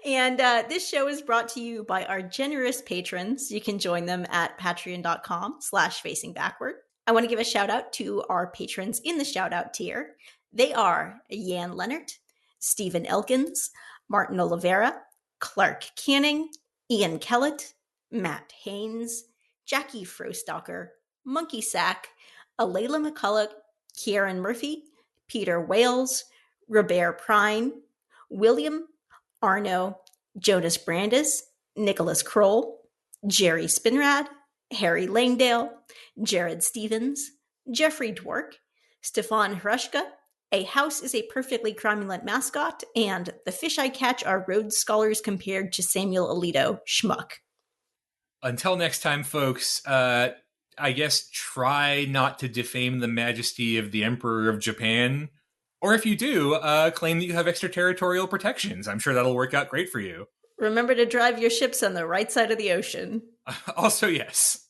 And this show is brought to you by our generous patrons. You can join them at patreon.com/facingbackward. I want to give a shout out to our patrons in the shout out tier. They are Yan Leonard, Stephen Elkins, Martin Oliveira, Clark Canning, Ian Kellett, Matt Haynes, Jackie Frostocker, Monkey Sack, Alayla McCulloch, Kieran Murphy, Peter Wales, Robert Prine, William, Arno, Jonas Brandis, Nicholas Kroll, Jerry Spinrad, Harry Langdale, Jared Stevens, Jeffrey Dwork, Stefan Hrushka, A House is a Perfectly Cromulent Mascot, and The Fish I Catch Are Rhodes Scholars Compared to Samuel Alito, Schmuck. Until next time, folks, I guess try not to defame the majesty of the Emperor of Japan. Or if you do, claim that you have extraterritorial protections. I'm sure that'll work out great for you. Remember to drive your ships on the right side of the ocean. Also, yes.